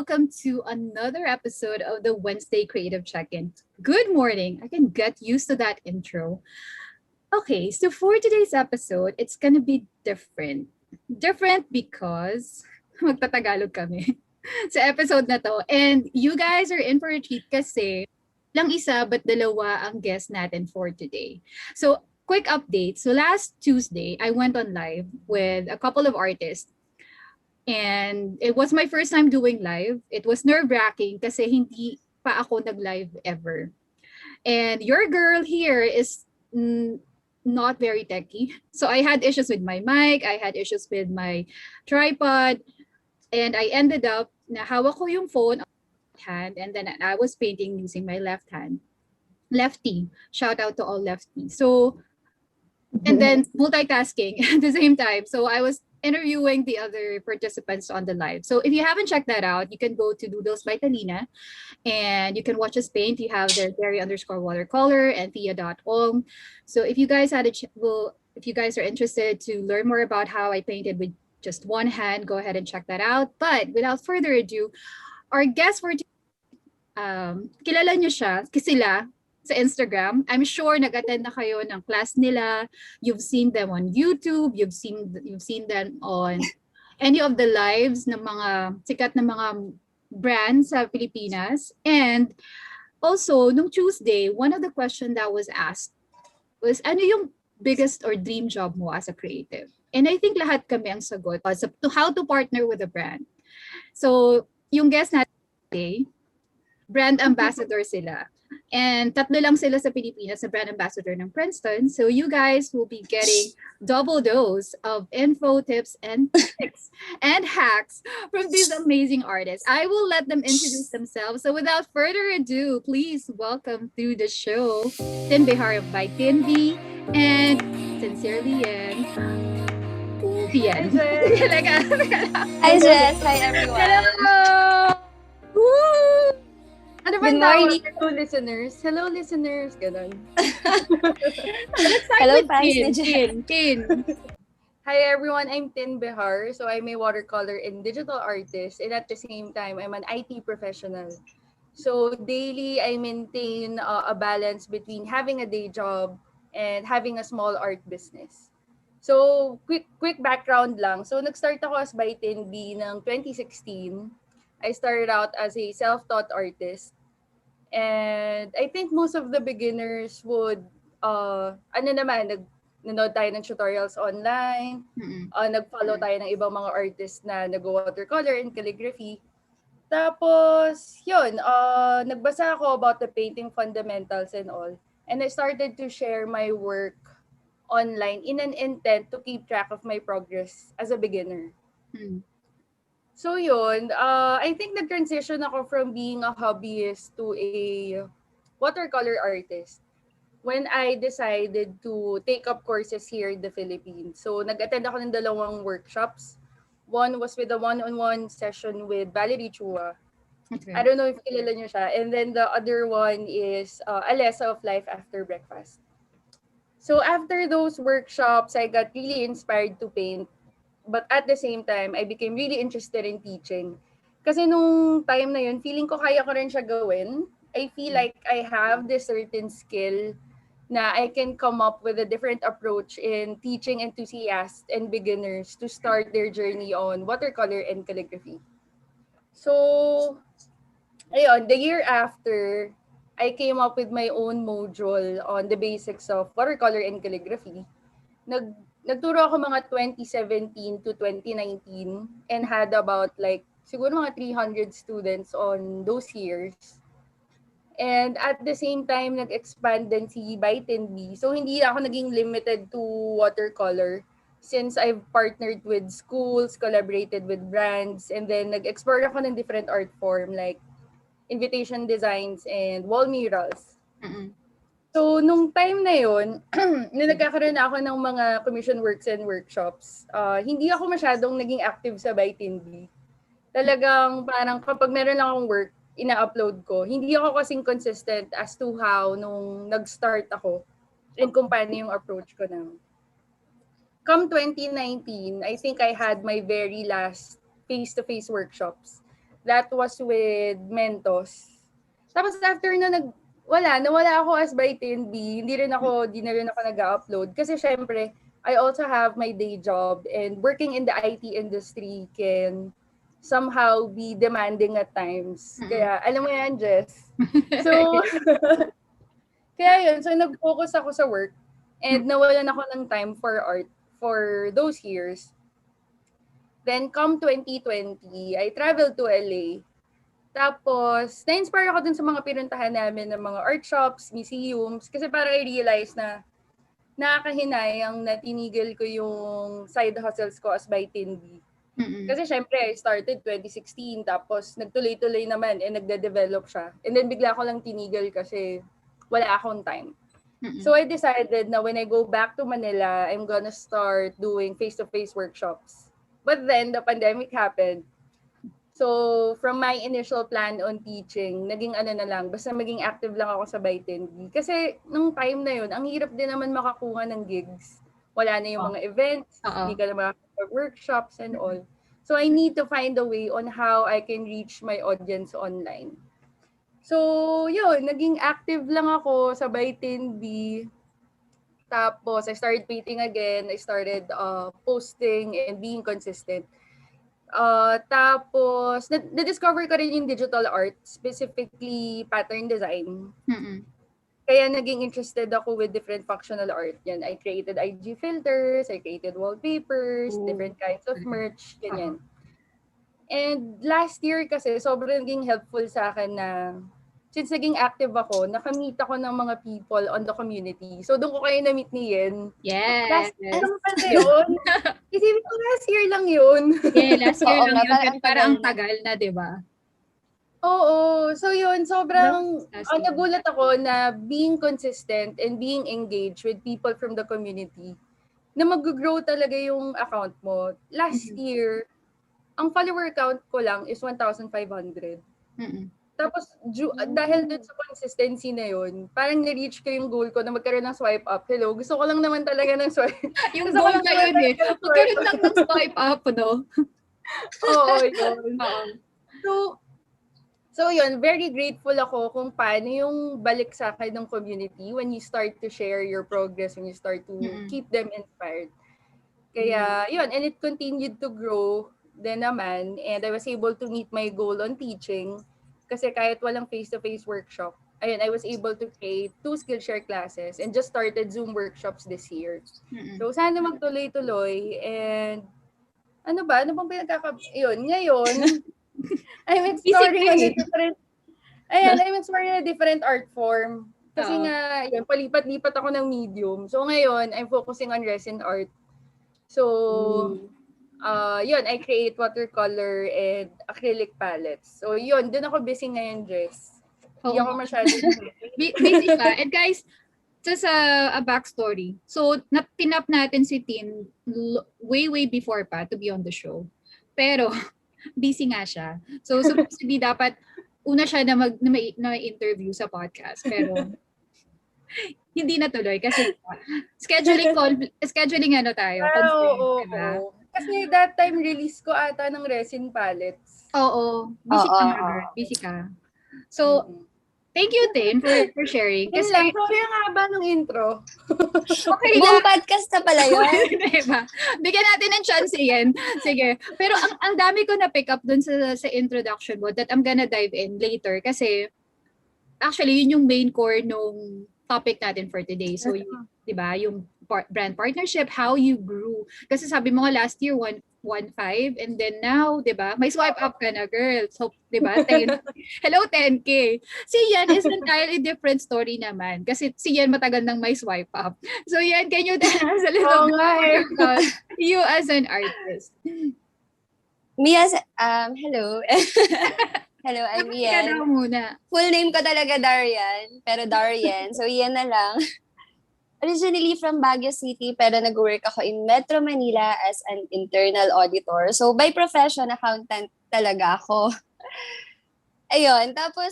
welcome to another episode of the Wednesday Creative Check-In. Good morning. I can get used to that intro. Okay, so for today's episode, it's gonna be different. Different because magtatagalog kami sa episode na to. And you guys are in for a treat kasi lang isa but dalawa ang guest natin for today. So, quick update. So last Tuesday, I went on live with a couple of artists. And it was my first time doing live. It was nerve-wracking kasi hindi pa ako nag-live ever. And your girl here is not very techy. So I had issues with my mic, I had issues with my tripod, and I ended up na hawak ko yung phone on my right hand and then I was painting using my left hand. Lefty. Shout out to all lefties. So, and then multitasking at the same time. So I was interviewing the other participants on the live. So if you haven't checked that out, you can go to Doodles by Talina and you can watch us paint. You have their Berry_watercolor and Thea.om. So if you guys if you guys are interested to learn more about how I painted with just one hand, go ahead and check that out. But without further ado, our guest for kilala nyo siya, sila sa Instagram. I'm sure nag-attend na kayo ng class nila. You've seen them on YouTube. You've seen them on any of the lives ng mga sikat na mga brands sa Pilipinas. And also, nung Tuesday, one of the questions that was asked was, ano yung biggest or dream job mo as a creative? And I think lahat kami ang sagot to how to partner with a brand. So, yung guest natin today, brand ambassador sila. And tatlo lang sila sa Pilipinas na brand ambassador ng Princeton. So you guys will be getting double dose of info, tips, and tricks and hacks from these amazing artists. I will let them introduce themselves. So without further ado, please welcome to the show, Tin Behar by Tin B and Sincerely Yen. Yen. Hi, Jess. Hi, everyone. Hello! Woo! Ano ba Good tawag? morning. Hello, listeners. Hello, listeners. Ganon. Let's start Hello, with fans Tin. ni Jen. Tin. Hi, everyone. I'm Tin Behar. So I'm a watercolor and digital artist. And at the same time, I'm an IT professional. So daily, I maintain a balance between having a day job and having a small art business. So quick background lang. So nag-start ako as by Tin B ng 2016. I started out as a self-taught artist. And I think most of the beginners would, nanonood tayo ng tutorials online, nag-follow tayo ng ibang mga artists na nag-watercolor and calligraphy. Tapos, yun, nagbasa ako about the painting fundamentals and all. And I started to share my work online in an intent to keep track of my progress as a beginner. So yun, I think nag-transition ako from being a hobbyist to a watercolor artist when I decided to take up courses here in the Philippines. So nag-attend ako ng 2 workshops. One was with a one-on-one session with Valerie Chua. Okay. I don't know if kilala niyo siya. And then the other one is Alessa of Life After Breakfast. So after those workshops, I got really inspired to paint. But at the same time, I became really interested in teaching. Kasi nung time na yun, feeling ko kaya ko rin siya gawin. I feel like I have this certain skill na I can come up with a different approach in teaching enthusiasts and beginners to start their journey on watercolor and calligraphy. So, ayun, the year after, I came up with my own module on the basics of watercolor and calligraphy. Nagturo ako mga 2017 to 2019 and had about siguro mga 300 students on those years. And at the same time, nag-expand din si Bytin B. So hindi ako naging limited to watercolor since I've partnered with schools, collaborated with brands, and then nag-explore ako ng different art form like invitation designs and wall murals. So, nung time na yun, nung nagkakaroon na ako ng mga commission works and workshops, hindi ako masyadong naging active sa Bytin B. Talagang parang kapag meron lang akong work, ina-upload ko. Hindi ako kasing consistent as to how nung nag-start ako and kung paano yung approach ko na. Come 2019, I think I had my very last face-to-face workshops That was with Mentos. Tapos after na nawala ako as by 10B. Di na rin ako nag-upload. Kasi syempre, I also have my day job and working in the IT industry can somehow be demanding at times. Kaya, alam mo yan, Jess. So, kaya yun. So, nag-focus ako sa work and nawalan ako ng time for art for those years. Then, come 2020, I traveled to LA. Tapos, na-inspire ako dun sa mga pinuntahan namin ng mga art shops, museums, kasi parang I realized na nakakahinayang na tinigil ko yung side hustles ko as by 10B. Kasi syempre, I started 2016, tapos nagtuloy-tuloy naman, nagde-develop siya. And then bigla ko lang tinigil kasi wala akong time. So I decided na when I go back to Manila, I'm gonna start doing face-to-face workshops. But then, the pandemic happened. So, from my initial plan on teaching, naging na lang, basta maging active lang ako sa by 10B. Kasi, nung time na yun, ang hirap din naman makakuha ng gigs. Wala na yung mga events, hindi ka na workshops and all. So, I need to find a way on how I can reach my audience online. So, yun, naging active lang ako sa by 10B. Tapos, I started painting again. I started posting and being consistent. Tapos, na-discover ko rin yung digital art, specifically pattern design. Kaya naging interested ako with different functional art. Yan, I created IG filters, I created wallpapers, different kinds of merch, ganyan. And last year kasi, sobrang naging helpful sa akin na since naging active ako, nakamit ako ng mga people on the community. So, doon ko kayo na-meet ni Yen. Yes. Ano pa na yun? Isipin ko last year lang yun. Yeah, last year lang yun. Parang ang tagal na, di ba? Oo. So yun, sobrang nagulat ako na being consistent and being engaged with people from the community, na mag-grow talaga yung account mo. Last year, ang follower count ko lang is 1,500. Tapos, dahil dun sa consistency na yun, parang na-reach ko yung goal ko na magkaroon ng swipe up. Hello, gusto ko lang naman talaga ng swipe. Yung goal na yun eh. Magkaroon lang ng swipe up, no? Oo, yun. So yun, very grateful ako kung paano yung balik sa akin ng community when you start to share your progress, when you start to keep them inspired. Kaya yun, and it continued to grow din naman, and I was able to meet my goal on teaching. Kasi kahit walang face-to-face workshop, ayun, I was able to create 2 Skillshare classes and just started Zoom workshops this year. So, sana magtuloy-tuloy. And, ano bang yun, ngayon, I'm exploring a different art form. Kasi nga, yun, palipat-lipat ako ng medium. So, ngayon, I'm focusing on resin art. So, yun, I create watercolor and acrylic palettes. So, yun, dun ako busy ngayon, Jess. Hindi ako masyadong busy pa. And guys, just a backstory. So, tinap natin si Tin way before pa to be on the show. Pero, busy nga siya. So, supposedly dapat una siya na interview sa podcast. Pero, hindi natuloy kasi scheduling ano tayo. Oo. Kasi that time release ko ata ng resin palettes. Oo. Busy ka. So, thank you, Tin, for sharing. Kasi sorry ang haba ng intro. Okay Buong podcast na pala yun. Diba? Bigyan natin ng chance yan. Sige. Pero ang dami ko na pick up dun sa introduction mo that I'm gonna dive in later kasi actually yun yung main core nung topic natin for today. So, diba, yung brand partnership, how you grew. Kasi sabi mo nga last year, 1.5 and then now, diba, may swipe up ka na, girl. So, diba, 10. Hello, 10K. Si Yan is entirely different story naman. Kasi si Yan matagal nang may swipe up. So, Yan, can you tell us a little bit about you as an artist? Me as, hello. Hello, I'm Yan. Muna. Full name ko talaga Darian, pero Darian. So, yan na lang. Originally from Baguio City, pero nag-work ako in Metro Manila as an internal auditor. So, by profession, accountant talaga ako. Ayun. Tapos,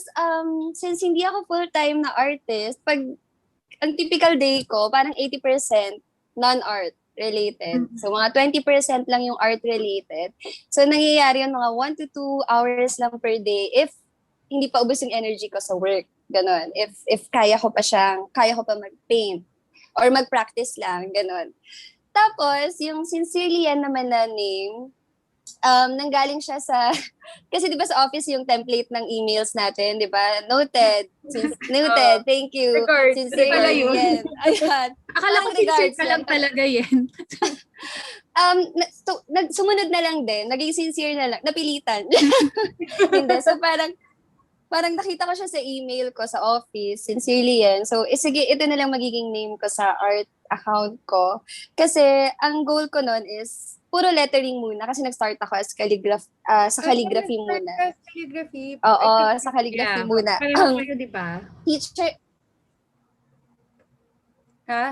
since hindi ako full-time na artist, ang typical day ko, parang 80% non-art. related. So, mga 20% lang yung art related. So, nangyayari yun mga 1 to 2 hours lang per day if hindi pa ubos yung energy ko sa work. Ganon. If kaya ko pa mag-paint or mag-practice lang, ganon. Tapos, yung sincerely yan naman na name, nanggaling siya sa, kasi di ba sa office yung template ng emails natin, di ba? Noted. Noted. Thank you. Regards. Pala Sincerely yun. yan. Ayan. Akala ko Parang sincere regards ka lang lang. talaga yan. Sumunod na lang din. Naging sincere na lang. Napilitan. Hindi. So parang nakita ko siya sa email ko sa office. Sincerely yan. So, sige, ito na lang magiging name ko sa art account ko. Kasi, ang goal ko nun is, puro lettering muna. Kasi nag-start ako as sa calligraphy muna. Calligraphy. Oo, sa calligraphy muna. Pareho kayo, di ba? Teacher, Ha?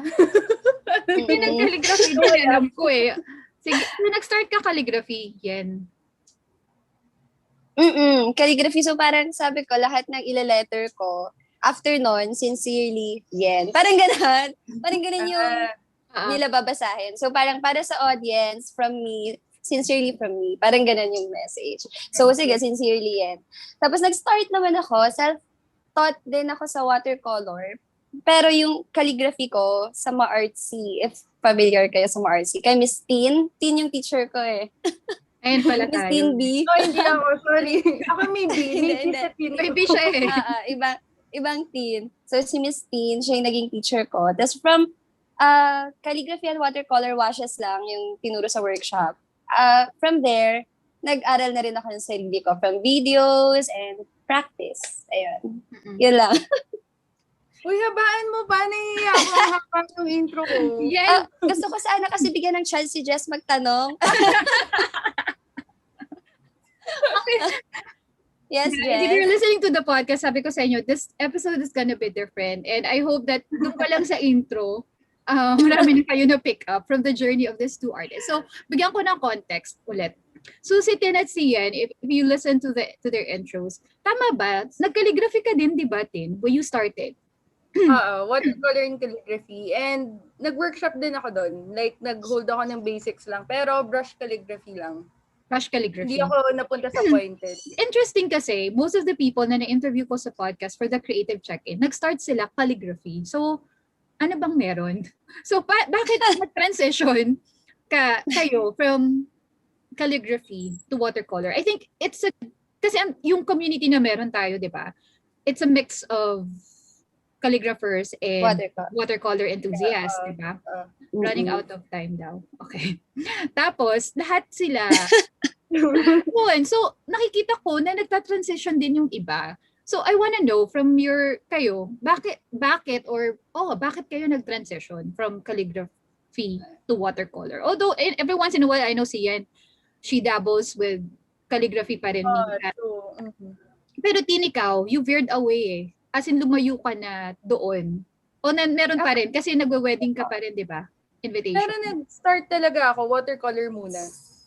Hindi nag-calligraphy din, alam ko eh. Sige, nung nag-start ka calligraphy, yan. calligraphy. So parang sabi ko, lahat ng ilaletter ko, after nun, sincerely, yen. Parang ganon. Parang ganon yung nila babasahin. So parang para sa audience, from me, sincerely from me. Parang ganon yung message. So sige, sincerely yen. Tapos nag-start naman ako, self-taught din ako sa watercolor. Pero yung calligraphy ko sa Ma-Artsy, if familiar kayo sa Ma-Artsy, kay Miss Tin yung teacher ko eh. Ayun pala Miss tayo. Tin B. Oh, hindi ako. Sorry. Ako maybe. Hindi. Maybe siya eh. Ibang teen. So, si Miss Teen, siya yung naging teacher ko. Tapos from calligraphy and watercolor washes lang yung tinuro sa workshop. From there, nag-aral na rin ako ng sarili ko from videos and practice. Ayun. Yun lang. Uy, habaan mo ba? Nahihiya ako ang haba ng intro ko. Yan. Gusto ko sana kasi bigyan ng chance si Jess magtanong. Yes, If Jess. you're listening to the podcast, sabi ko sa inyo, this episode is gonna be different. And I hope that doon pa lang sa intro, marami na kayo na pick up from the journey of these two artists. So, bigyan ko ng context ulit. So, si Tin at si Yen, if you listen to their intros, tama ba? Nag-calligraphy ka din, di ba, Tin? When you started? Watercolor and calligraphy. And nag-workshop din ako doon. Like, nag-hold ako ng basics lang. Pero brush calligraphy lang. Brush calligraphy. Hindi ako napunta sa pointed. Interesting kasi, most of the people na na-interview ko sa podcast for the creative check-in, nag-start sila calligraphy. So, ano bang meron? So, bakit nag-transition kayo from calligraphy to watercolor? I think kasi yung community na meron tayo, di ba? It's a mix of calligraphers and watercolor enthusiasts, di ba? Running out of time daw. Okay. Tapos, lahat sila, so, nakikita ko na nagta-transition din yung iba. So, I wanna know from kayo, bakit kayo nag-transition from calligraphy to watercolor? Although, every once in a while, I know si Yen, she dabbles with calligraphy pa rin. Pero Tin, ikaw, you veered away eh. As in, lumayo ka na doon. O meron pa rin, kasi nagwe-wedding ka pa rin, di ba? Invitation. Pero nag-start talaga ako, watercolor muna.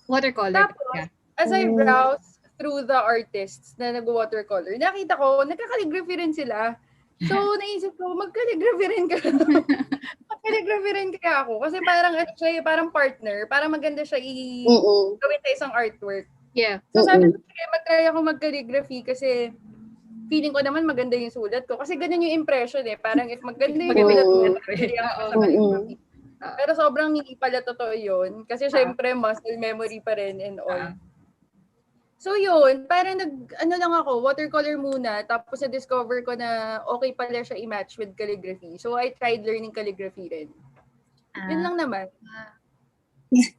Watercolor. Tapos, as I browse through the artists na nag-watercolor, nakita ko, nagka-calligraphy rin sila. So, naisip ko, mag-calligraphy rin ka. Mag-calligraphy rin kaya ako. Kasi parang partner, parang maganda siya gawin sa isang artwork. Yeah. So, sabi ko, mag-try ako mag-calligraphy kasi feeling ko naman maganda yung sulat ko. Kasi ganun yung impression eh. Parang if maganda yung sulat ko, sa calligraphy. Pero sobrang hindi pala totoo yun. Kasi syempre, muscle memory pa rin and all. So yun, parang lang ako, watercolor muna. Tapos na-discover ko na okay pala siya i-match with calligraphy. So I tried learning calligraphy rin. Yun lang naman.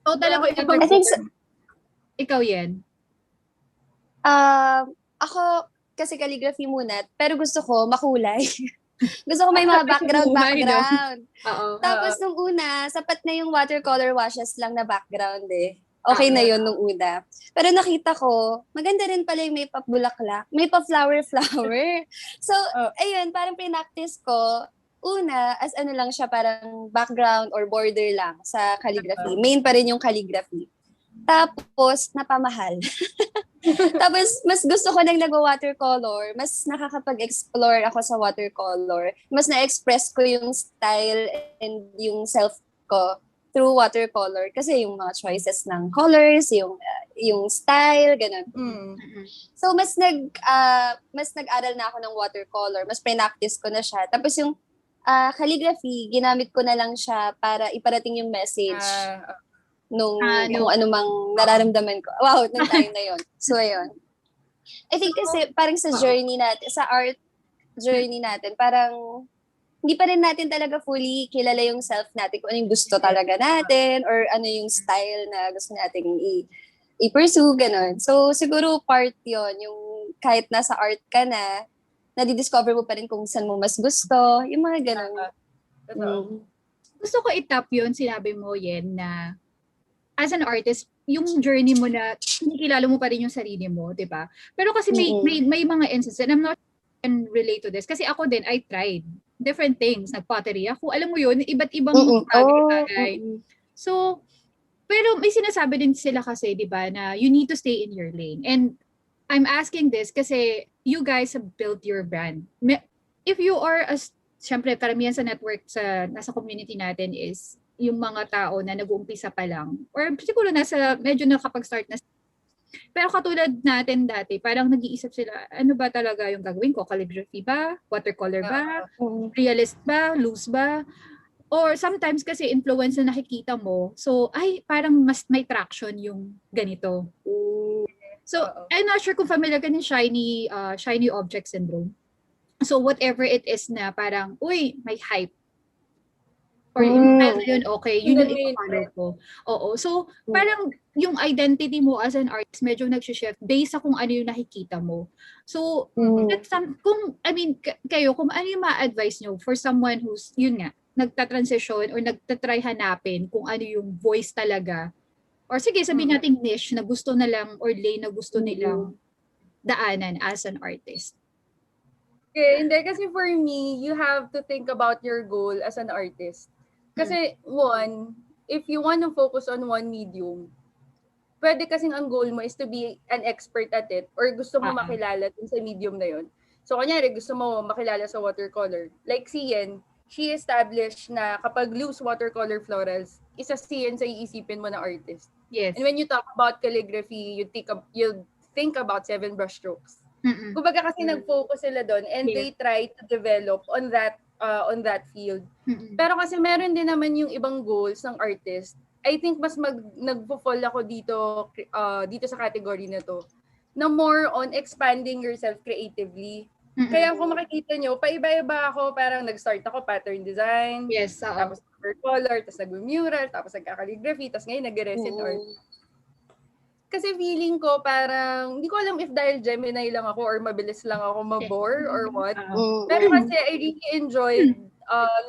So talaga, I think ikaw yan. Ako, kasi calligraphy muna, pero gusto ko makulay. Gusto ko may mga background. Tapos nung una, sapat na yung watercolor washes lang na background eh. Okay na yun nung una. Pero nakita ko, maganda rin pala yung may pa-bulaklak, may pa-flower. So, ayun, parang pinactice ko. Una, as ano lang siya, parang background or border lang sa calligraphy. Main pa rin yung calligraphy. Tapos, napamahal. Tapos, mas gusto ko nang nag-watercolor. Mas nakakapag-explore ako sa watercolor. Mas na-express ko yung style and yung self ko through watercolor kasi yung mga choices ng colors, yung style, ganun. Mm. So mas nag-aral na ako ng watercolor, mas practice ko na siya. Tapos yung calligraphy, ginamit ko na lang siya para iparating yung message kung ano mang nararamdaman ko. Wow, nung time na yon. So ayun. I think kasi parang sa journey natin, sa art journey natin, parang hindi pa rin natin talaga fully kilala yung self natin, kung ano yung gusto talaga natin, or ano yung style na gusto nating i-pursue, ganun. So, siguro part yon yung kahit nasa art ka na, nadidiscover mo pa rin kung saan mo mas gusto, yung mga ganun. Gusto ko itap yun, sinabi mo, Yen, na as an artist, yung journey mo na kinikilala mo pa rin yung sarili mo, di ba? Pero kasi may mga instances, and I'm not can relate to this, kasi ako din, I tried different things. Nag-pottery ako. Alam mo yun, iba't ibang bagay. So, pero may sinasabi din sila kasi, di ba, na you need to stay in your lane. And I'm asking this kasi you guys have built your brand. If you are, syempre, karamihan sa network, nasa community natin is yung mga tao na nag-uumpisa pa lang. Or siguro medyo nakapag-start na. Pero katulad natin dati, parang nag-iisip sila, ano ba talaga yung gagawin ko? Calligraphy ba? Watercolor ba? Realist ba? Loose ba? Or sometimes kasi influence na nakikita mo, so ay parang mas may traction yung ganito. So I'm not sure kung familiar ka ng shiny object syndrome. So whatever it is na parang, uy, may hype. Or yung style na yun, okay, yun yung ipapalo ko. Oo. So, parang yung identity mo as an artist, medyo nag-shift based sa kung ano yung nakikita mo. So, kayo, kung ano yung ma-advise nyo for someone who's, yun nga, nagta-transition or nagtatry hanapin kung ano yung voice talaga. Or sige, sabihin natin niche na gusto na lang or lane na gusto nilang daanan as an artist. Okay, hindi. Kasi for me, you have to think about your goal as an artist. Kasi one, if you want to focus on one medium, pwede kasing ang goal mo is to be an expert at it or gusto mo makilala dun sa medium na yun. So, kunyari, gusto mo makilala sa watercolor. Like si Yen, she established na kapag loose watercolor florals, isa si Yen sa iisipin mo na artist. Yes. And when you talk about calligraphy, you think about 7 brush strokes. Kumbaga kasi nag-focus sila doon and they try to develop on that field. Pero kasi meron din naman yung ibang goals ng artist. I think mas nagfo-fall ako dito sa category na to, na more on expanding yourself creatively. Kaya kung makikita nyo, paiba-iba ako, parang nag-start ako pattern design, tapos watercolor, tapos nag-mural, tapos nagka-calligraphy, tapos ngayon nag-resin art. Kasi feeling ko parang, hindi ko alam if dahil Gemini lang ako or mabilis lang ako mabore or what. Pero kasi I really enjoyed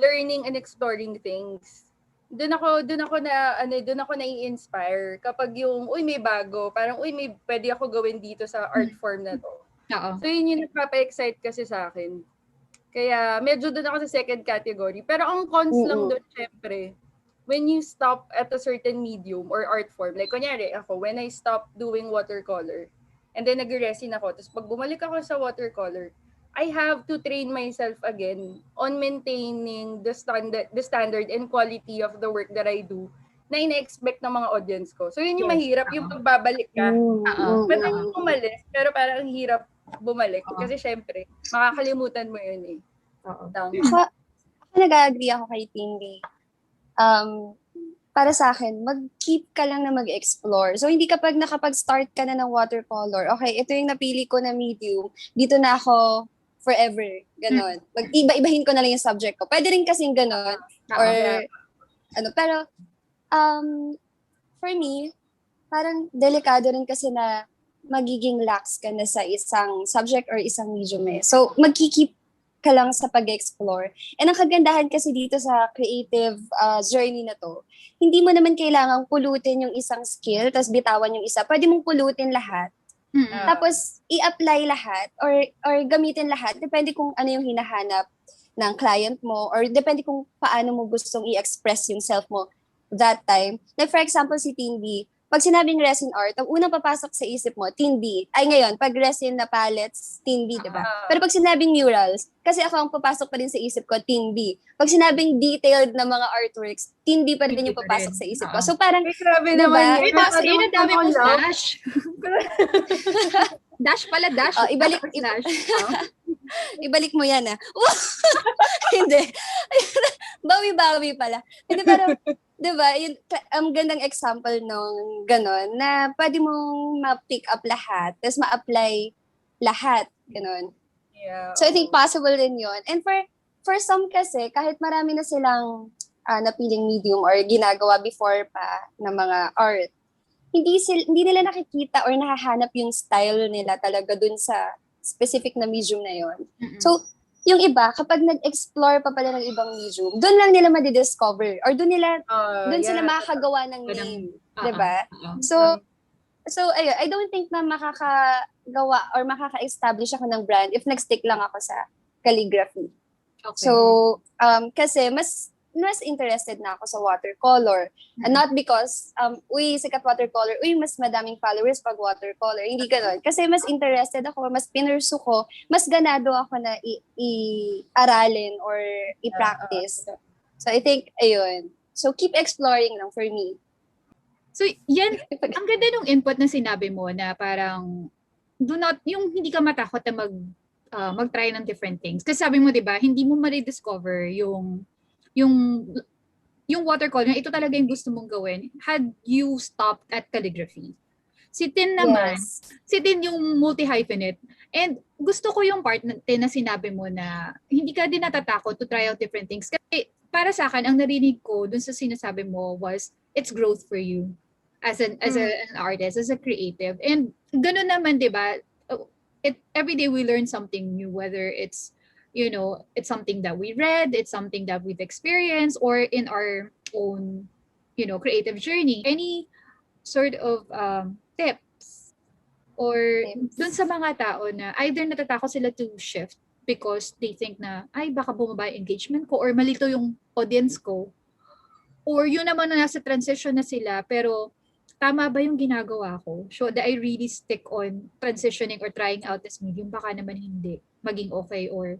learning and exploring things. Doon ako na-inspire kapag yung, uy, may bago. Parang, uy, may pwede ako gawin dito sa art form na to. So yun yung nagpapa-excite kasi sa akin. Kaya medyo doon ako sa second category. Pero ang cons lang doon, syempre, when you stop at a certain medium or art form, like kunyari ako, when I stopped doing watercolor, and then nag-resin ako, tapos pag bumalik ako sa watercolor, I have to train myself again on maintaining the standard and quality of the work that I do na ina-expect ng mga audience ko. So yun yung mahirap, yung pagbabalik ka. Madali umalis, pero parang hirap bumalik. Kasi syempre, makakalimutan mo yun eh. Ako nag-agree ako kay Tindy. Para sa akin, mag-keep ka lang na mag-explore. So, hindi kapag nakapag-start ka na ng watercolor, okay, ito yung napili ko na medium, dito na ako forever, ganon. Mag-iba-ibahin ko na lang yung subject ko. Pwede rin kasing ganon. Pero, for me, parang delikado rin kasi na magiging lax ka na sa isang subject or isang medium eh. So, mag-keep ka lang sa pag-explore. And ang kagandahan kasi dito sa creative journey na to, hindi mo naman kailangang pulutin yung isang skill, tapos bitawan yung isa. Pwede mong pulutin lahat. Tapos, i-apply lahat or gamitin lahat. Depende kung ano yung hinahanap ng client mo or depende kung paano mo gustong i-express yung self mo that time. Like for example, si Tindy, pag sinabing resin art, ang unang papasok sa isip mo, Teen B. Ay ngayon, pag resin na palettes, Teen B, di ba? Pero pag sinabing murals, kasi ako ang papasok pa rin sa isip ko, Teen B. Pag sinabing detailed na mga artworks, Teen B pa rin yung papasok sa isip ko. So parang, Ay, grabe diba? naman Uy, yun. tapos yun, ang dami mong Love. dash. Dash pala, dash. Ibalik, Tapos dash. ibalik mo yan, ah. Hindi. Bawi-bawi pala. Hindi, pero, di ba, yun, ang gandang example nung ganon, na pwede mong ma-pick up lahat, tapos ma-apply lahat, ganon. Yeah. So, I think possible din yun. And for some kasi, kahit marami na silang napiling medium or ginagawa before pa ng mga art, hindi nila nakikita or nahahanap yung style nila talaga dun sa specific na medium na yon. So, yung iba, kapag nag-explore pa pala ng ibang medium, doon lang nila madidiscover or doon sila makakagawa ng name. Diba? So, ayun, I don't think na makakagawa or makaka-establish ako ng brand if nag-stick lang ako sa calligraphy. Okay. So, kasi mas interested na ako sa watercolor. And not because, sikat watercolor, mas madaming followers pag watercolor. Hindi ganun. Kasi mas interested ako, mas pinursu ko, mas ganado ako na i-aralin or i-practice. So, I think, ayun. So, keep exploring lang for me. So, yan, ang ganda nung input na sinabi mo na parang, yung hindi ka matakot na mag-try ng different things. Kasi sabi mo, di ba, hindi mo ma-rediscover yung watercolor, ito talaga yung gusto mong gawin had you stopped at calligraphy. Si Tin naman, si Tin yung multi-hyphenate. And gusto ko yung part na sinabi mo na hindi ka din natatakot to try out different things. Kasi para sa akin, ang narinig ko dun sa sinasabi mo was, it's growth for you as an artist, as a creative. And ganun naman, di ba? Every day we learn something new, whether it's it's something that we read, it's something that we've experienced, or in our own, creative journey. Any sort of tips or dun sa mga tao na either natatakot sila to shift because they think na, ay, baka bumaba yung engagement ko or malito yung audience ko. Or yun naman na nasa transition na sila, pero tama ba yung ginagawa ko? So that I really stick on transitioning or trying out this medium, baka naman hindi maging okay or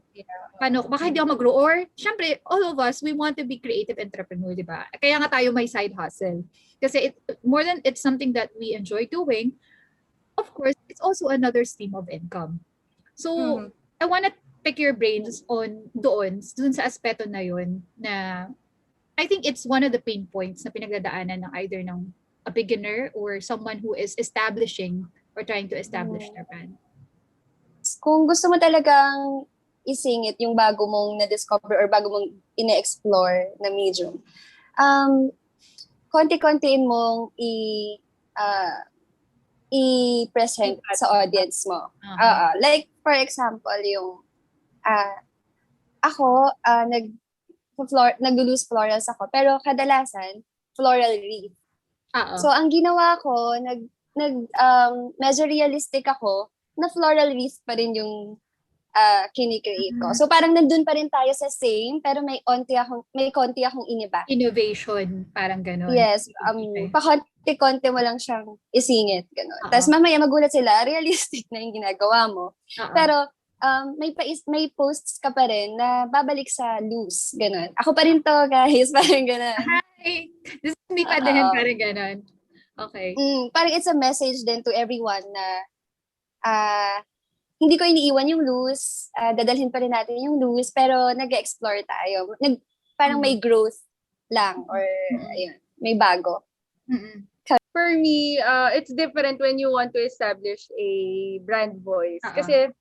paano, baka hindi ako mag-grow. Or, syempre, all of us, we want to be creative entrepreneur, di ba? Kaya nga tayo may side hustle. Kasi more than it's something that we enjoy doing, of course, it's also another stream of income. So, I wanna pick your brains on doon sa aspeto na yun na I think it's one of the pain points na pinagdadaanan ng either ng a beginner or someone who is establishing or trying to establish their brand. Kung gusto mo talagang isingit yung bago mong na-discover or bago mong ine-explore na medium, konti-kontiin mong i-present sa audience mo. Like, for example, yung ako, nag-loose florals ako, pero kadalasan, floral wreath. So, ang ginawa ko, medyo realistic ako, na floral wreath pa rin yung kinikreate ko. So, parang nandun pa rin tayo sa same, pero may konti akong iniba. Innovation, parang gano'n. Yes, pakonti-konti mo lang siyang isingit, gano'n. Tapos mamaya magulat sila, realistic na yung ginagawa mo. Pero, may posts ka pa rin na babalik sa loose, gano'n. Ako pa rin to, guys, parang gano'n. Hi! This is me pa din, parang gano'n. Okay. Parang it's a message din to everyone na hindi ko iniiwan yung loose, dadalhin pa rin natin yung loose, pero nag-explore tayo. Parang may growth lang or ayun, may bago. For me, it's different when you want to establish a brand voice. Kasi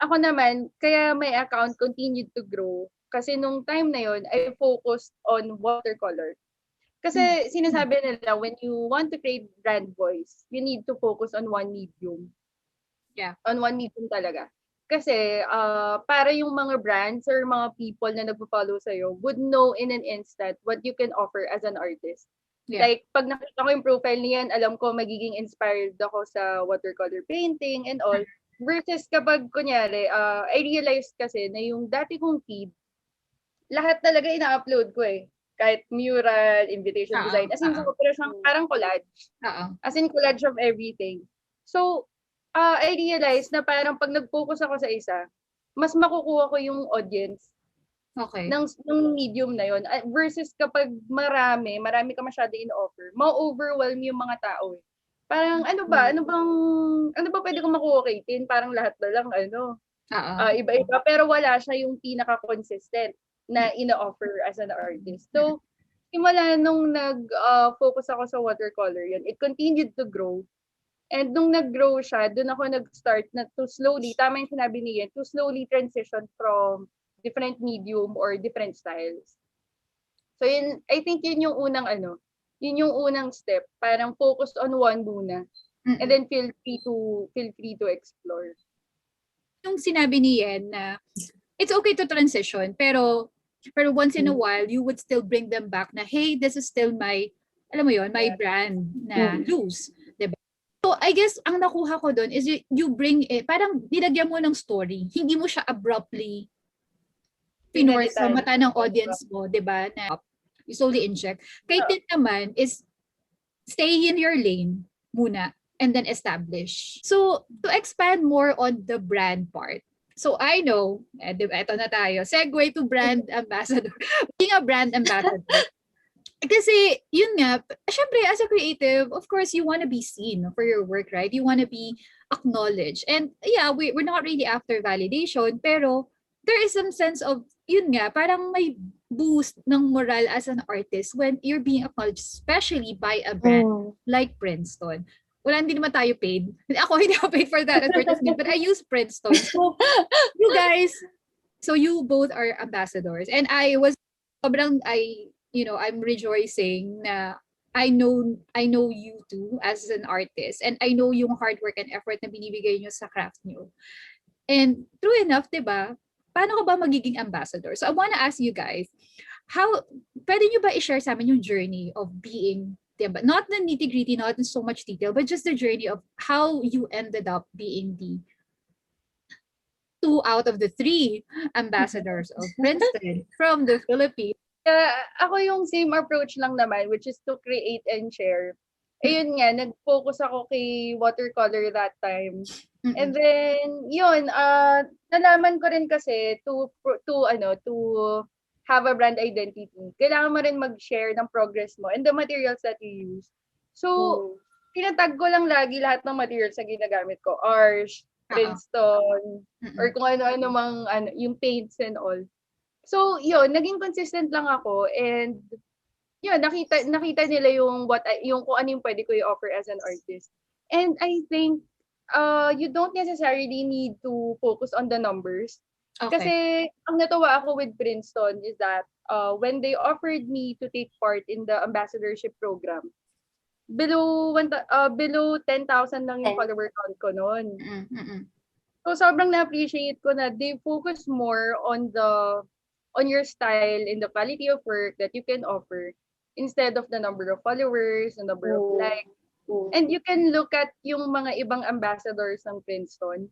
ako naman, kaya my account continued to grow. Kasi nung time na yon, I focused on watercolor. Kasi sinasabi nila, when you want to create brand voice, you need to focus on one medium. Yeah. On one medium talaga. Kasi para yung mga brands or mga people na nagpo-follow sa'yo would know in an instant what you can offer as an artist. Yeah. Like, pag nakita ko yung profile niyan, alam ko magiging inspired ako sa watercolor painting and all. Versus kapag, kunyari, I realized kasi na yung dati kong feed, lahat talaga ina-upload ko eh. kahit mural, invitation Oo, design. As in, oo. sobra siyang parang collage. Oo. As in, collage of everything. So, I realized na parang pag nag-focus ako sa isa, mas makukuha ko yung audience Okay. ng medium na yon versus kapag marami ka masyado in-offer, ma-overwhelm yung mga tao eh. Parang ano ba pwede kong makuha kay Tin? Parang lahat na lang Oo. iba-iba pero wala siya yung pinaka-consistent na ina-offer as an artist. So, simula nung nag-focus ako sa watercolor yun, it continued to grow. And nung nag-grow siya, doon ako nag-start na to slowly, tama yung sinabi niya, to slowly transition from different medium or different styles. So yun, I think yun yung yun yung unang step, parang focus on one muna. And then feel free to explore. Yung sinabi ni Yen na it's okay to transition, pero once in a while, you would still bring them back na, hey, this is still my, alam mo yon, my brand na loose. Diba? So, I guess, ang nakuha ko doon is you bring it, parang nilagyan mo ng story. Hindi mo siya abruptly pinorse sa mata ng audience mo, di ba? Na you slowly inject. Kay Tin naman is stay in your lane muna and then establish. So, to expand more on the brand part, so I know, eto na tayo, segue to brand ambassador. Being a brand ambassador. Kasi, yun nga, syempre, as a creative, of course, you want to be seen for your work, right? You want to be acknowledged. And yeah, we're not really after validation, pero there is some sense of, yun nga, parang may boost ng moral as an artist when you're being acknowledged, especially by a brand like Princeton. Wala, hindi naman tayo paid. Ako, hindi ako paid for that advertisement, but I use Princeton. So, you guys, so you both are ambassadors. And I'm rejoicing na I know you too as an artist. And I know yung hard work and effort na binibigay nyo sa craft nyo. And true enough, diba, paano ka ba magiging ambassador? So I wanna ask you guys, pwede nyo ba i-share sa amin yung journey of being, diba? Not the nitty-gritty, not in so much detail, but just the journey of how you ended up being the 2 out of the 3 ambassadors of Princeton from the Philippines. Ako yung same approach lang naman, which is to create and share. Ayun nga, nag-focus ako kay watercolor that time. And then, yun, nalaman ko rin kasi to have a brand identity, kailangan mo rin mag-share ng progress mo and the materials that you use. So, tinatag ko lang lagi lahat ng materials na ginagamit ko. Arch, Princeton, or kung ano-ano mang yung paints and all. So, yun, naging consistent lang ako and yun, nakita nila yung kung ano yung pwede ko i-offer as an artist. And I think you don't necessarily need to focus on the numbers. Okay. Kasi ang natuwa ako with Princeton is that when they offered me to take part in the ambassadorship program, below 10,000 lang yung follower count ko noon. So sobrang na-appreciate ko na they focus more on your style and the quality of work that you can offer instead of the number of followers, the number of likes. And you can look at yung mga ibang ambassadors ng Princeton.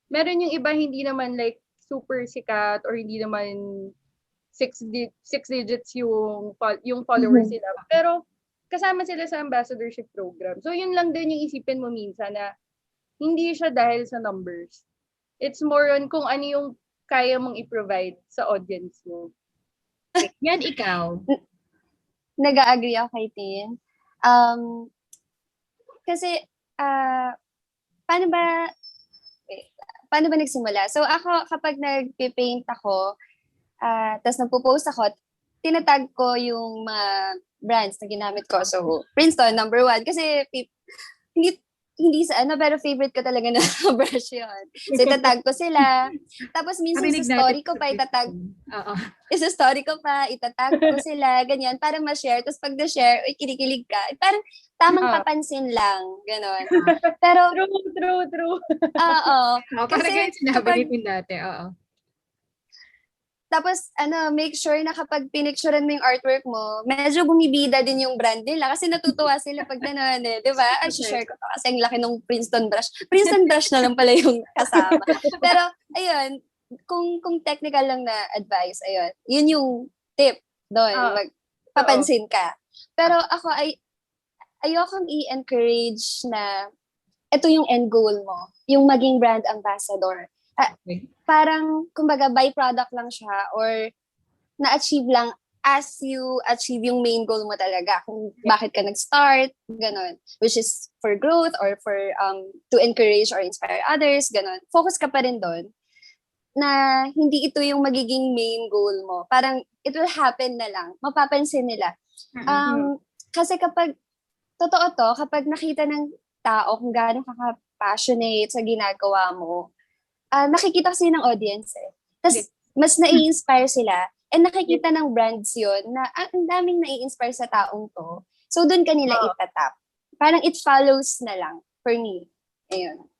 Meron yung iba hindi naman like super sikat or hindi naman six digits yung followers nila. Pero kasama sila sa ambassadorship program. So yun lang din yung isipin mo minsan na hindi siya dahil sa numbers. It's more on kung ano yung kaya mong i-provide sa audience mo. Yan, ikaw. Nag-agree ako kay Tin. Kasi, paano ba nagsimula? So ako, kapag nag-paint ako, tapos nagpo-post ako, tinatag ko yung mga brands na ginamit ko. So, Princeton, number 1. Kasi, hindi sa pero favorite ko talaga na brush yun. So, itatag ko sila. Tapos, minsan sa story ko pa itatag. Sa story ko pa, itatag ko sila, ganyan, para ma-share. Tapos, pag na-share, kinikilig ka. Parang, tamang papansin lang, gano'n. Pero, True. Oo. Parang ganyan sinabi ni dati, oo. Tapos, make sure na kapag pinicturean mo yung artwork mo, medyo bumibida din yung brand nila kasi natutuwa sila pag gano'n di ba? Ay, share ko to kasi ang laki ng Princeton brush. Princeton brush na lang pala yung kasama. Pero, ayun, kung technical lang na advice, ayun, yun yung tip doon. papansin ka. Pero ako ay ayokong i-encourage na ito yung end goal mo, yung maging brand ambassador. Okay. Parang, kumbaga, byproduct lang siya or na-achieve lang as you achieve yung main goal mo talaga. Kung bakit ka nag-start, ganon. Which is for growth or for to encourage or inspire others, ganon. Focus ka pa rin doon na hindi ito yung magiging main goal mo. Parang, it will happen na lang. Mapapansin nila. Kasi totoo to, kapag nakita ng tao kung gaano ka-passionate sa ginagawa mo, nakikita kasi ng audience eh. Tapos, mas nai-inspire sila and nakikita ng brands yun na ang daming nai-inspire sa taong to. So, doon kanila itatap. Parang it follows na lang for me. Ayun.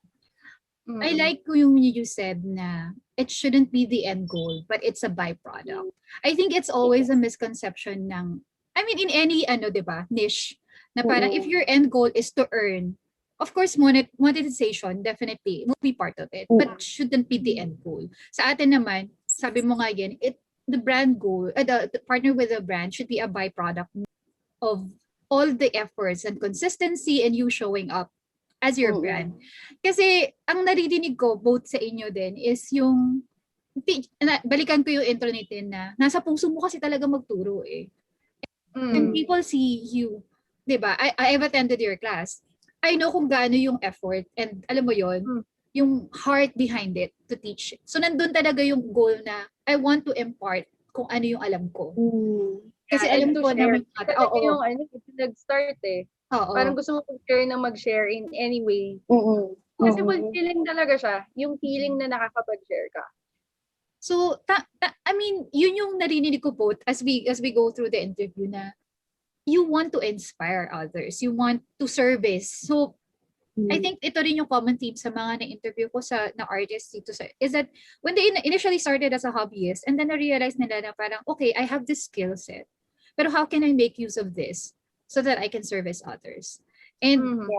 I like yung you said na it shouldn't be the end goal, but it's a byproduct. I think it's always a misconception ng, I mean, in any, diba, niche, na parang if your end goal is to earn, of course, monetization definitely will be part of it, but shouldn't be the end goal. Sa atin naman, sabi mo nga yan, the brand goal, the partner with the brand should be a byproduct of all the efforts and consistency and you showing up as your brand. Kasi ang naririnig ko both sa inyo din is yung balikan ko yung intro natin na nasa puso mo kasi talaga magturo eh. And people see you, 'di ba? I've attended your class. I know kung gaano yung effort and alam mo yon, yung heart behind it to teach. So nandun talaga yung goal na I want to impart kung ano yung alam ko. Kasi alam ko na may yung nag-start eh. Parang gusto mo mag-share na mag-share in any way. Kasi fulfilling talaga siya, yung feeling na nakakapag-share ka. So, I mean, yun yung narinig ko po as we go through the interview na you want to inspire others, you want to service. So, I think ito rin yung common theme sa mga na-interview ko na artists dito is that when they initially started as a hobbyist and then na-realize nila na parang, okay, I have this skill set, pero how can I make use of this so that I can service others? And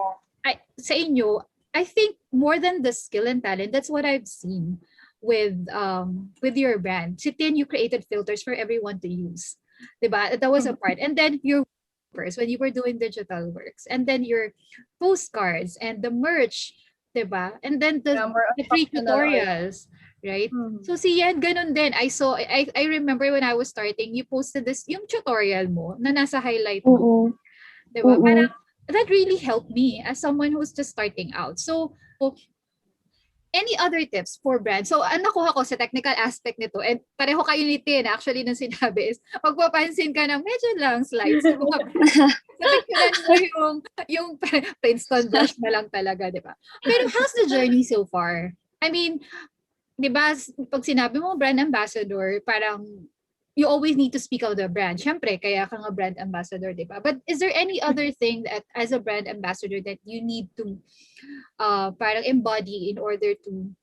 sa inyo, I think more than the skill and talent, that's what I've seen with your brand. You created filters for everyone to use. Diba? That was a part. And then your works when you were doing digital works. And then your postcards and the merch. Diba? And then the free tutorials. Right? So yan, ganun din. I remember when I was starting, you posted this, yung tutorial mo na nasa highlight mo. Diba? Parang, that really helped me as someone who's just starting out. So, any other tips for brands? So, ang nakuha ko sa technical aspect nito, and pareho kayo ni Tin, actually, nung sinabi is, magpapansin ka ng medyo lang slides. So, picturean mo yung Princeton brush na lang talaga, di ba? Pero how's the journey so far? I mean, di ba, pag sinabi mo brand ambassador, parang you always need to speak of the brand. Siyempre, kaya ka nga brand ambassador, di ba? But is there any other thing that as a brand ambassador that you need to parang embody in order to,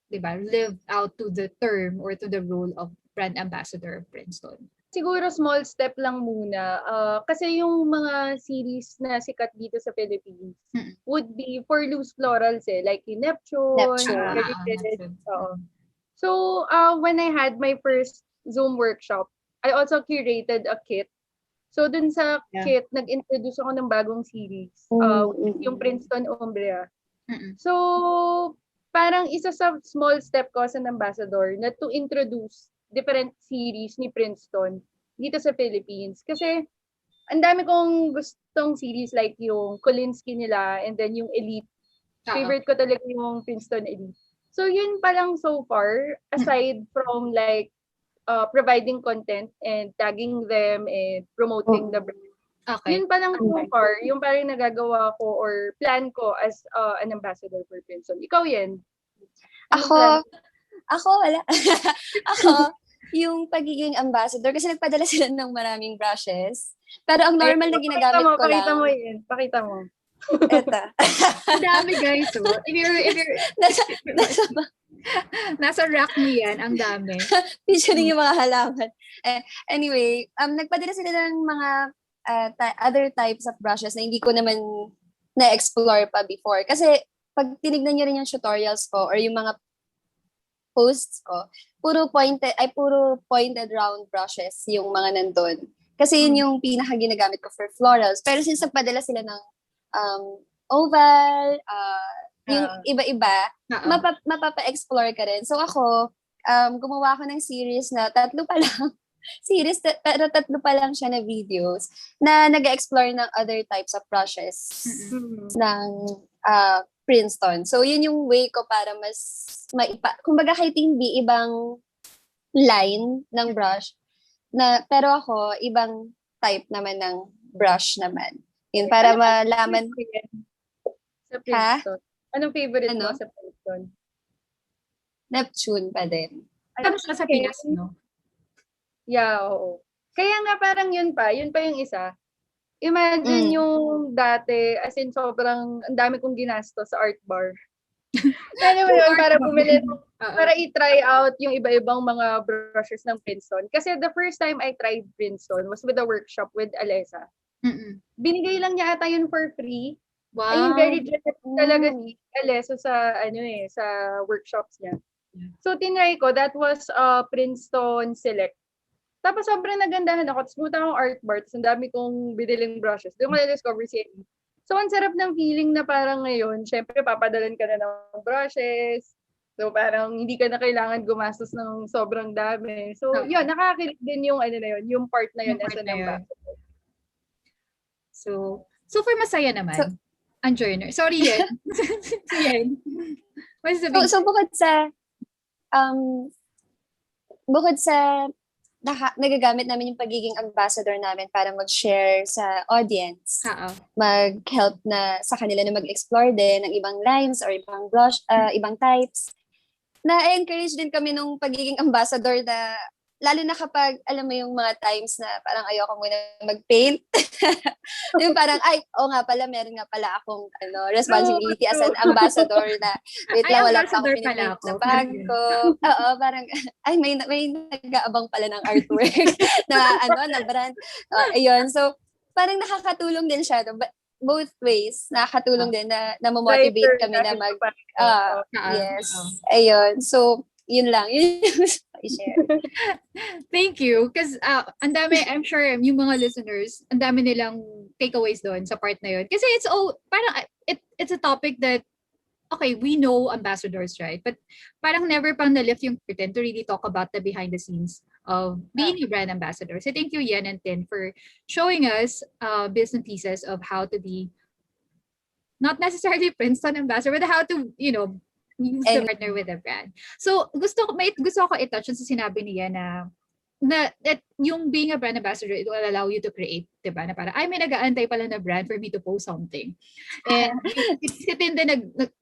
di ba, live out to the term or to the role of brand ambassador of Princeton? Siguro small step lang muna. Kasi yung mga series na sikat dito sa Philippines would be for loose florals eh. Like yung Neptune. Neptune. So, when I had my first Zoom workshop, I also curated a kit. So, dun sa kit, nag-introduce ako ng bagong series. Yung Princeton Umbria. So, parang isa sa small step ko as an ambassador na to introduce different series ni Princeton dito sa Philippines. Kasi, ang dami kong gustong series like yung Kolinsky nila and then yung Elite. Favorite ko talaga yung Princeton Elite. So, yun pa lang so far, aside from like, providing content and tagging them and promoting the brand. Okay. Yun pa lang so far, yung parang nagagawa ko or plan ko as an ambassador for Princeton. Ikaw yan? Ako, wala. Ako, yung pagiging ambassador, kasi nagpadala sila ng maraming brushes. Pero ang normal na ginagamit ko lang. Pakita mo yan. Pakita mo. Eto. Ang dami guys. So, if you're nasa rack mo yan, ang dami. Featuring yung mga halaman. Anyway, nagpadala sila ng mga other types of brushes na hindi ko naman na-explore pa before. Kasi pag tinignan niyo rin yung tutorials ko or yung mga posts ko, puro pointed round brushes yung mga nandun. Kasi yun yung pinaka-ginagamit ko for florals. Pero since nagpadala sila ng oval, yung iba-iba, Oo. mapapa-explore ka rin. So ako, gumawa ako ng series na 3 pa lang. Pero 3 pa lang siya na videos na nag-explore ng other types of brushes ng Princeton. So, yun yung way ko para mas kumbaga kahit hindi ibang line ng brush, pero ako, ibang type naman ng brush naman. Yun, para malaman. Sa Princeton. Anong favorite mo Ano? sa Princeton? Neptune pa din. Alam siya sa Pinas, no? Yeah, oo. Kaya nga parang yun pa yung isa. Imagine yung dati, as in sobrang, ang dami kong ginasto sa art bar. Ano mo yun, para bumili, para i-try out yung iba-ibang mga brushes ng Princeton. Kasi the first time I tried Princeton was with a workshop with Alessa. Binigay lang niya ata yun for free. Wow. I mean, very generous talaga si Alessa sa, sa workshops niya. So, tinry ko, that was Princeton Select. Tapos sobrang nagandahan ako. Tapos pumunta akong art bar. Tapos ang dami kong biniling brushes. Doon ko na-discover si Eddie. So, ang sarap ng feeling na parang ngayon, syempre, papadalan ka na ng brushes. So, parang hindi ka na kailangan gumastos ng sobrang dami. So, yun, nakakakilig din yung yung part na yun as an ambassador. So for masaya naman. Ang joiner. Sorry, Yen. Yen. So, bukod sa nagagamit namin yung pagiging ambassador namin para mag-share sa audience. Mag-help na sa kanila na mag-explore din ng ibang lines or ibang blush, ibang types. Na-encourage din kami nung pagiging ambassador na, lalo na kapag, alam mo yung mga times na parang ayoko muna mag-paint. Yung parang, nga pala, meron nga pala akong responsibility as an ambassador na, wait lang, wala pa akong pinipaint na bag ko. Oo, parang, may nag-aabang pala ng artwork na brand. Ayun, so, parang nakakatulong din siya. Both ways, nakakatulong din na motivate kami na yes. Ayun, so, yun lang. Yun yung i-share. Thank you. Because ang dami, I'm sure yung mga listeners, ang dami nilang takeaways doon sa part na yun. Kasi it's a topic that, okay, we know ambassadors, right? But parang never pang na-lift yung curtain to really talk about the behind the scenes of being a brand ambassador. So thank you, Yen and Tin, for showing us bits and pieces of how to be not necessarily Princeton ambassador, but how to, use the partner with a brand. So, gusto ko i-touch sa sinabi niya na that yung being a brand ambassador, it will allow you to create, diba? Na para, may nag-aantay pala na brand for me to post something. And si Tinda,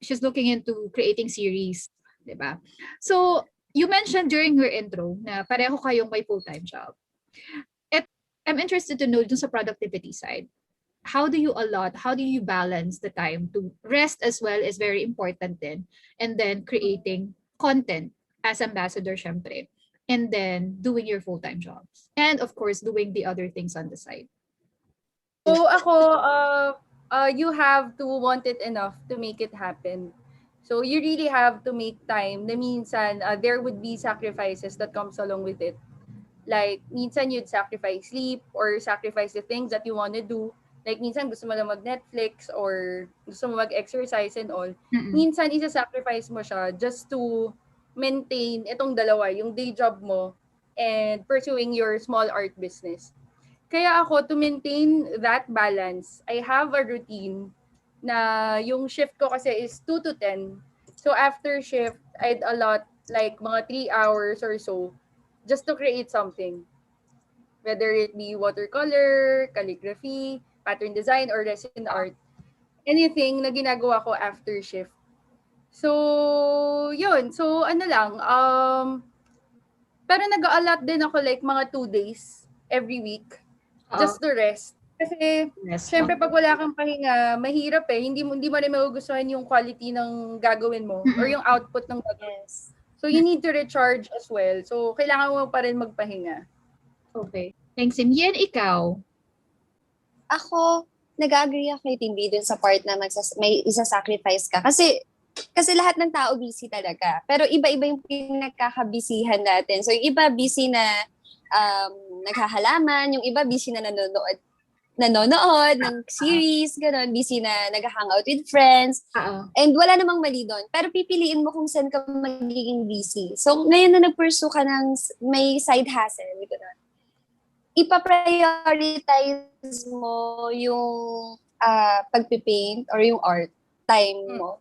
she's looking into creating series, diba? So, you mentioned during your intro na pareho kayong may full-time job. I'm interested to know dun sa productivity side. How do you balance the time to rest as well is very important din, and then creating content as ambassador syempre, and then doing your full-time jobs, and of course doing the other things on the side? So ako, you have to want it enough to make it happen. So you really have to make time na minsan there would be sacrifices that comes along with it. Like minsan you'd sacrifice sleep or sacrifice the things that you want to do. Like, minsan gusto mo lang mag-Netflix or gusto mo mag-exercise and all. Minsan, isa-sacrifice mo siya just to maintain itong dalawa, yung day job mo and pursuing your small art business. Kaya ako, to maintain that balance, I have a routine na yung shift ko kasi is 2 to 10. So, after shift, I'd allot like mga 3 hours or so just to create something. Whether it be watercolor, calligraphy, pattern design, or resin art. Anything na ginagawa ko after shift. So, yun. So, pero nag-a-allot din ako like mga 2 days every week just to rest. Kasi, syempre pag wala kang pahinga, mahirap eh. Hindi mo rin magugustuhan yung quality ng gagawin mo or yung output ng gagawin. So, you need to recharge as well. So, kailangan mo pa rin magpahinga. Okay. Thanks, Yen. Ikaw? Ako, nag-agree ako kay Timby dun sa part na may isa-sacrifice ka. Kasi lahat ng tao busy talaga. Pero iba-iba yung pinagkakabisihan natin. So, yung iba busy na naghahalaman, yung iba busy na nanonood ng series, gano'n, busy na nag-hangout with friends, Oo. and wala namang mali doon. Pero pipiliin mo kung saan ka magiging busy. So, ngayon na nag-pursue ka ng may side hustle, gano'n, ipa-prioritize mo yung pagpipaint or yung art time mo.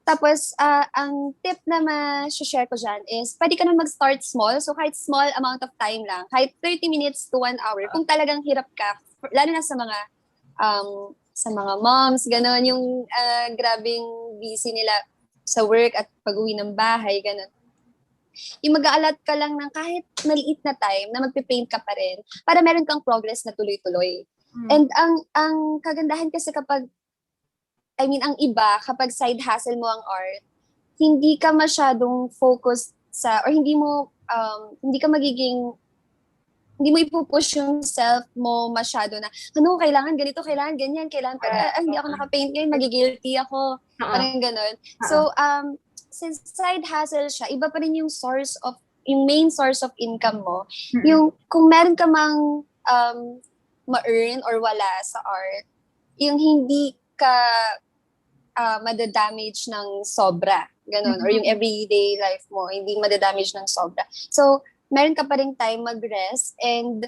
Tapos, ang tip na ma-share ko dyan is, pwede ka na mag-start small. So, kahit small amount of time lang, kahit 30 minutes to 1 hour, kung talagang hirap ka, lalo na sa mga moms, gano'n, yung grabing busy nila sa work at pag-uwi ng bahay, gano'n. Yung mag-aalat ka lang ng kahit maliit na time na magpipaint ka pa rin para meron kang progress na tuloy-tuloy. And ang kagandahan kasi ang iba, kapag side hustle mo ang art, hindi ka masyadong focused or hindi mo ipupush yung self mo masyado na, kailangan ganito, kailangan ganyan, kailangan pag, hindi ako nakapaint ngayon, magigilty ako. Parang ganun. So, since side hustle siya, iba pa rin yung main source of income mo. Yung, kung meron ka mang ma-earn or wala sa art, yung hindi ka madadamage ng sobra. Ganon. Or yung everyday life mo, hindi madadamage ng sobra. So, meron ka pa rin time mag-rest and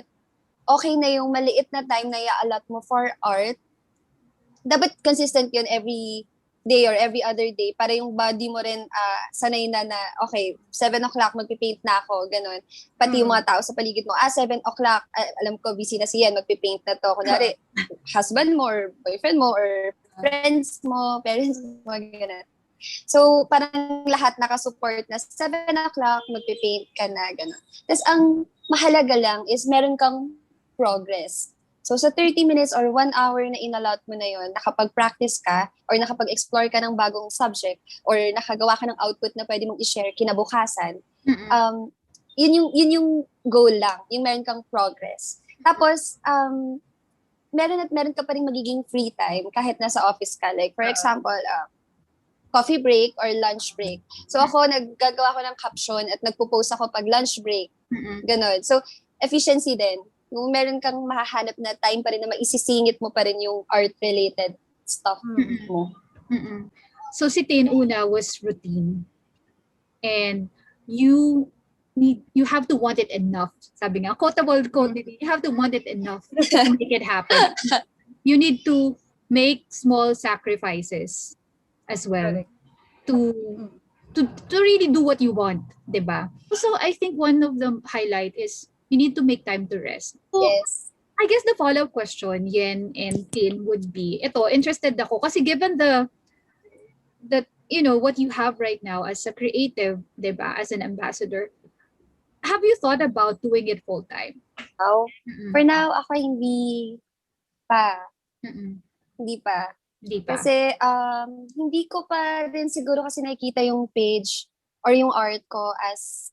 okay na yung maliit na time na i-allot mo for art. Dapat consistent yun every day or every other day para yung body mo rin sanay na okay, 7 o'clock magpipaint na ako, ganon. Pati yung mga tao sa paligid mo, 7 o'clock, alam ko busy na siya, magpipaint na to. Kunyari, husband mo or boyfriend mo or friends mo, parents mo, gano'n. So, parang lahat nakasupport na 7 o'clock, magpipaint ka na, gano'n. Tapos, ang mahalaga lang is meron kang progress. So, sa 30 minutes or 1 hour na inallot mo na yon, nakapag-practice ka or nakapag-explore ka ng bagong subject or nakagawa ka ng output na pwede mong i-share kinabukasan, yun yung goal lang, yung meron kang progress. Tapos, meron ka pa rin magiging free time kahit nasa office ka. Like, for example, coffee break or lunch break. So, ako, naggagawa ko ng caption at nagpo-post ako pag lunch break. Ganon. So, efficiency din. Kung meron kang mahahanap na time pa rin na maisisingit mo pa rin yung art-related stuff mo. So, si Tin una was routine. And you have to want it enough. Sabi nga, quotable quote, you have to want it enough to make it happen. You need to make small sacrifices as well to really do what you want, diba? So I think one of the highlight is you need to make time to rest. So, Yes. I guess the follow-up question, Yen and Tin, would be, interested ako kasi given that what you have right now as a creative, diba, as an ambassador, have you thought about doing it full-time? For now, ako hindi pa. Hindi pa. Kasi hindi ko pa rin siguro kasi nakikita yung page or yung art ko as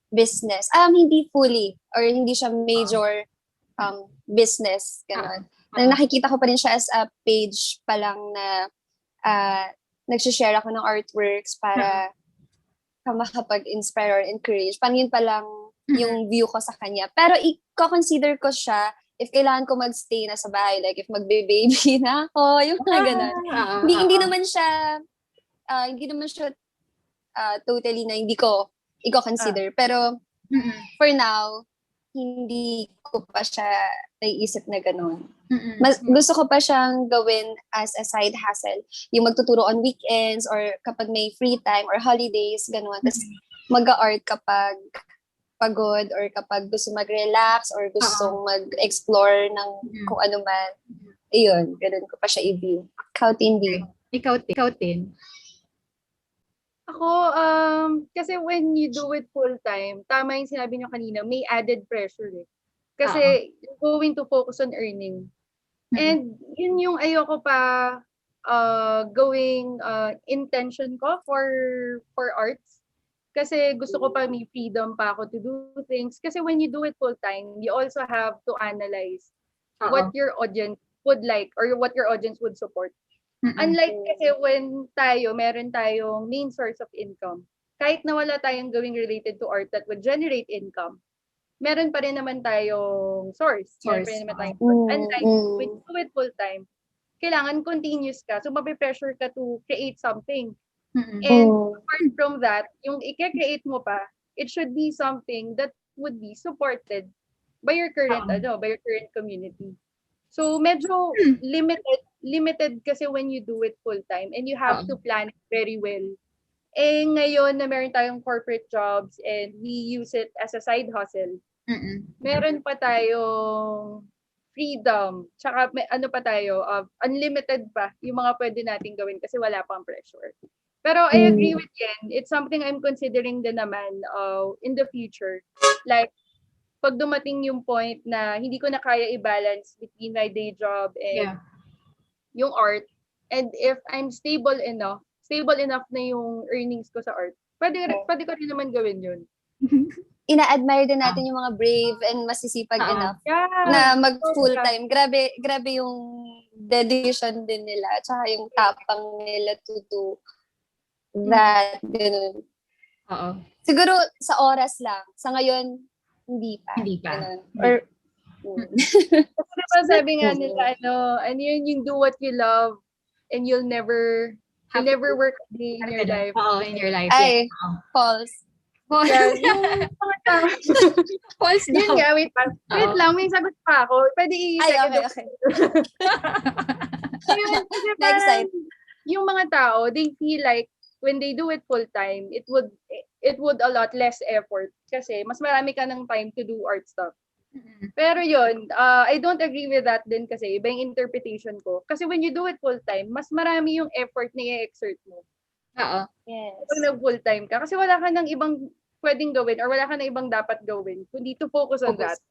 business. Hindi fully or hindi siya major business. Ganun. Nakikita ko pa rin siya as a page pa lang na nagsishare ako ng artworks para makapag-inspire or encourage. Parang yun pa lang yung view ko sa kanya. Pero i-consider ko siya if kailangan ko magstay na sa bahay, like if magbe-baby na ako, yung mga ganun. Hindi naman siya totally na hindi ko i-consider. Pero for now, hindi ko pa siya naiisip na ganun. Mas gusto ko pa siyang gawin as a side hustle. Yung magtuturo on weekends or kapag may free time or holidays, ganun. Tapos mag-art kapag pagod or kapag gusto mag-relax or gusto mag-explore ng kung ano man. Ayun, ganun ko pa siya i-view. Ikaw, Tindy. Ikaw, Tin. Ako, kasi when you do it full-time, tama yung sinabi niyo kanina, may added pressure eh. Kasi you're going to focus on earning. And yun yung ayoko pa gawing intention ko for arts. Kasi gusto ko pa may freedom pa ako to do things. Kasi when you do it full-time, you also have to analyze what your audience would like or what your audience would support. Unlike kasi when meron tayong main source of income. Kahit na wala tayong gawing related to art that would generate income, meron pa rin naman tayong source. Meron pa rin naman tayong source. Unlike when you do it full-time, kailangan continuous ka. So, mapipressure ka to create something. And apart from that, yung i-create mo pa, it should be something that would be supported by your current, by your current community. So, medyo limited kasi when you do it full-time and you have to plan it very well. Eh, ngayon na meron tayong corporate jobs and we use it as a side hustle, meron pa tayong freedom. Tsaka may, pa tayo, unlimited pa yung mga pwede nating gawin kasi wala pang pressure. Pero I agree with Yen. It's something I'm considering din naman in the future. Like, pag dumating yung point na hindi ko na kaya i-balance between my day job and yung art, and if I'm stable enough na yung earnings ko sa art, pwede ko rin naman gawin yun. Ina-admire din natin yung mga brave and masisipag enough na mag full-time. Grabe yung dedication din nila. Tsaka yung tapang nila to do that. Ganun. Siguro sa oras lang. Sa ngayon, hindi pa. Ganun. Or, kasi diba sabi nga nila, ano yun, yung do what you love and you'll never work a day in your life. In your life. Ay, false. Yeah, yung mga tao. False daw. Yun nga, wait lang, may sagot pa ako. Pwede Ay, okay. Next slide. Yung mga tao, they feel like when they do it full time, it would a lot less effort kasi mas marami ka ng time to do art stuff. Pero yun, I don't agree with that din kasi iba yung interpretation ko. Kasi when you do it full time, mas marami yung effort na i-exert mo. Yes. Pag nag-full time ka. Kasi wala ka ng ibang pwedeng gawin or wala ka ng ibang dapat gawin kundi to focus on that.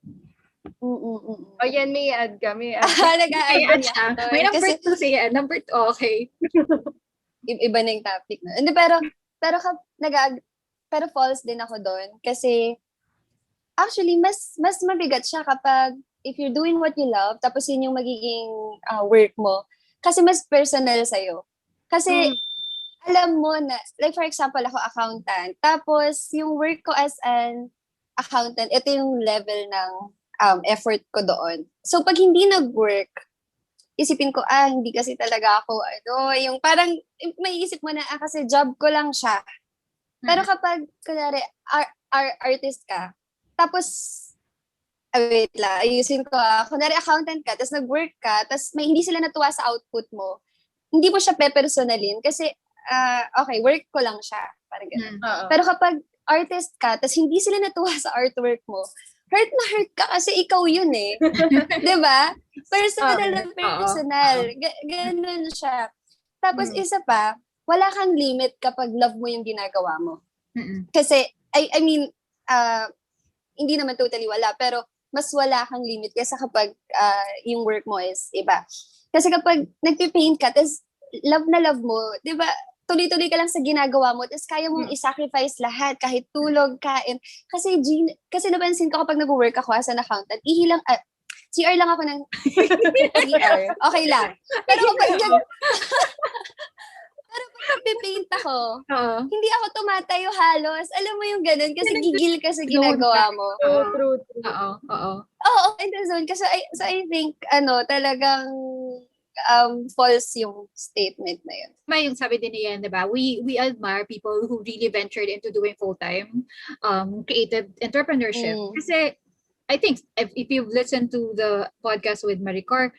Ayan, may add ka. Nag-a-add siya. May number 2 siya. Number 2, okay. Iba na yung topic na. Hindi, pero false din ako doon. Kasi, actually, mas mabigat siya kapag if you're doing what you love, tapos yun yung magiging work mo. Kasi mas personal sa'yo. Kasi, alam mo na, like for example, ako accountant. Tapos, yung work ko as an accountant, ito yung level ng effort ko doon. So, pag hindi nag-work, isipin ko, hindi kasi talaga ako, yung parang, may isip mo na, kasi job ko lang siya. Pero kapag, kunwari, artist ka, tapos, wait lang, ayusin ko, kunwari accountant ka, tapos nag-work ka, tapos may hindi sila natuwa sa output mo, hindi mo siya pe-personalin, kasi, okay, work ko lang siya. Parang ganun. Pero kapag artist ka, tapos hindi sila natuwa sa artwork mo, hurt na hurt ka kasi ikaw yun eh. Diba? Personal na personal. Ganun siya. Tapos isa pa, wala kang limit kapag love mo yung ginagawa mo. Kasi, I mean, hindi naman totally wala, pero mas wala kang limit kaysa kapag yung work mo is iba. Kasi kapag nagpipaint ka, tapos love na love mo, di ba, tuloy-tuloy ka lang sa ginagawa mo, tapos kaya mong i-sacrifice lahat, kahit tulog, kain. Kasi napansin ko kapag nag-work ako as an accountant, CR lang ako ng CR. Okay lang. Pero kapag nagpipaint ako, hindi ako tumatayo halos. Alam mo yung ganun, kasi gigil ka sa ginagawa mo. True. Oo, in the zone. Kasi so I think, talagang false yung statement na yun. Yung sabi din niyan, diba? We admire people who really ventured into doing full-time creative entrepreneurship. Kasi I think if you've listened to the podcast with Maricar,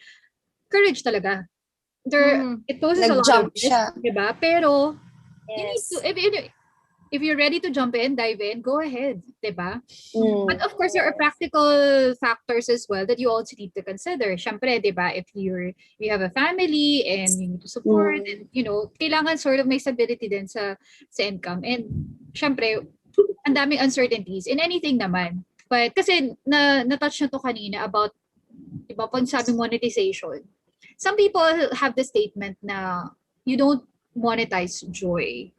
courage talaga. It poses a lot of risk, diba? Pero you need to, if you're ready to jump in, dive in, go ahead, diba? But of course, there are practical factors as well that you also need to consider. Syempre, diba, if you have a family and you need to support, and kailangan sort of may stability din sa income. And syempre, ang daming uncertainties in anything naman. But kasi na-touch na to kanina about, diba, pag sabi monetization. Some people have the statement na you don't monetize joy.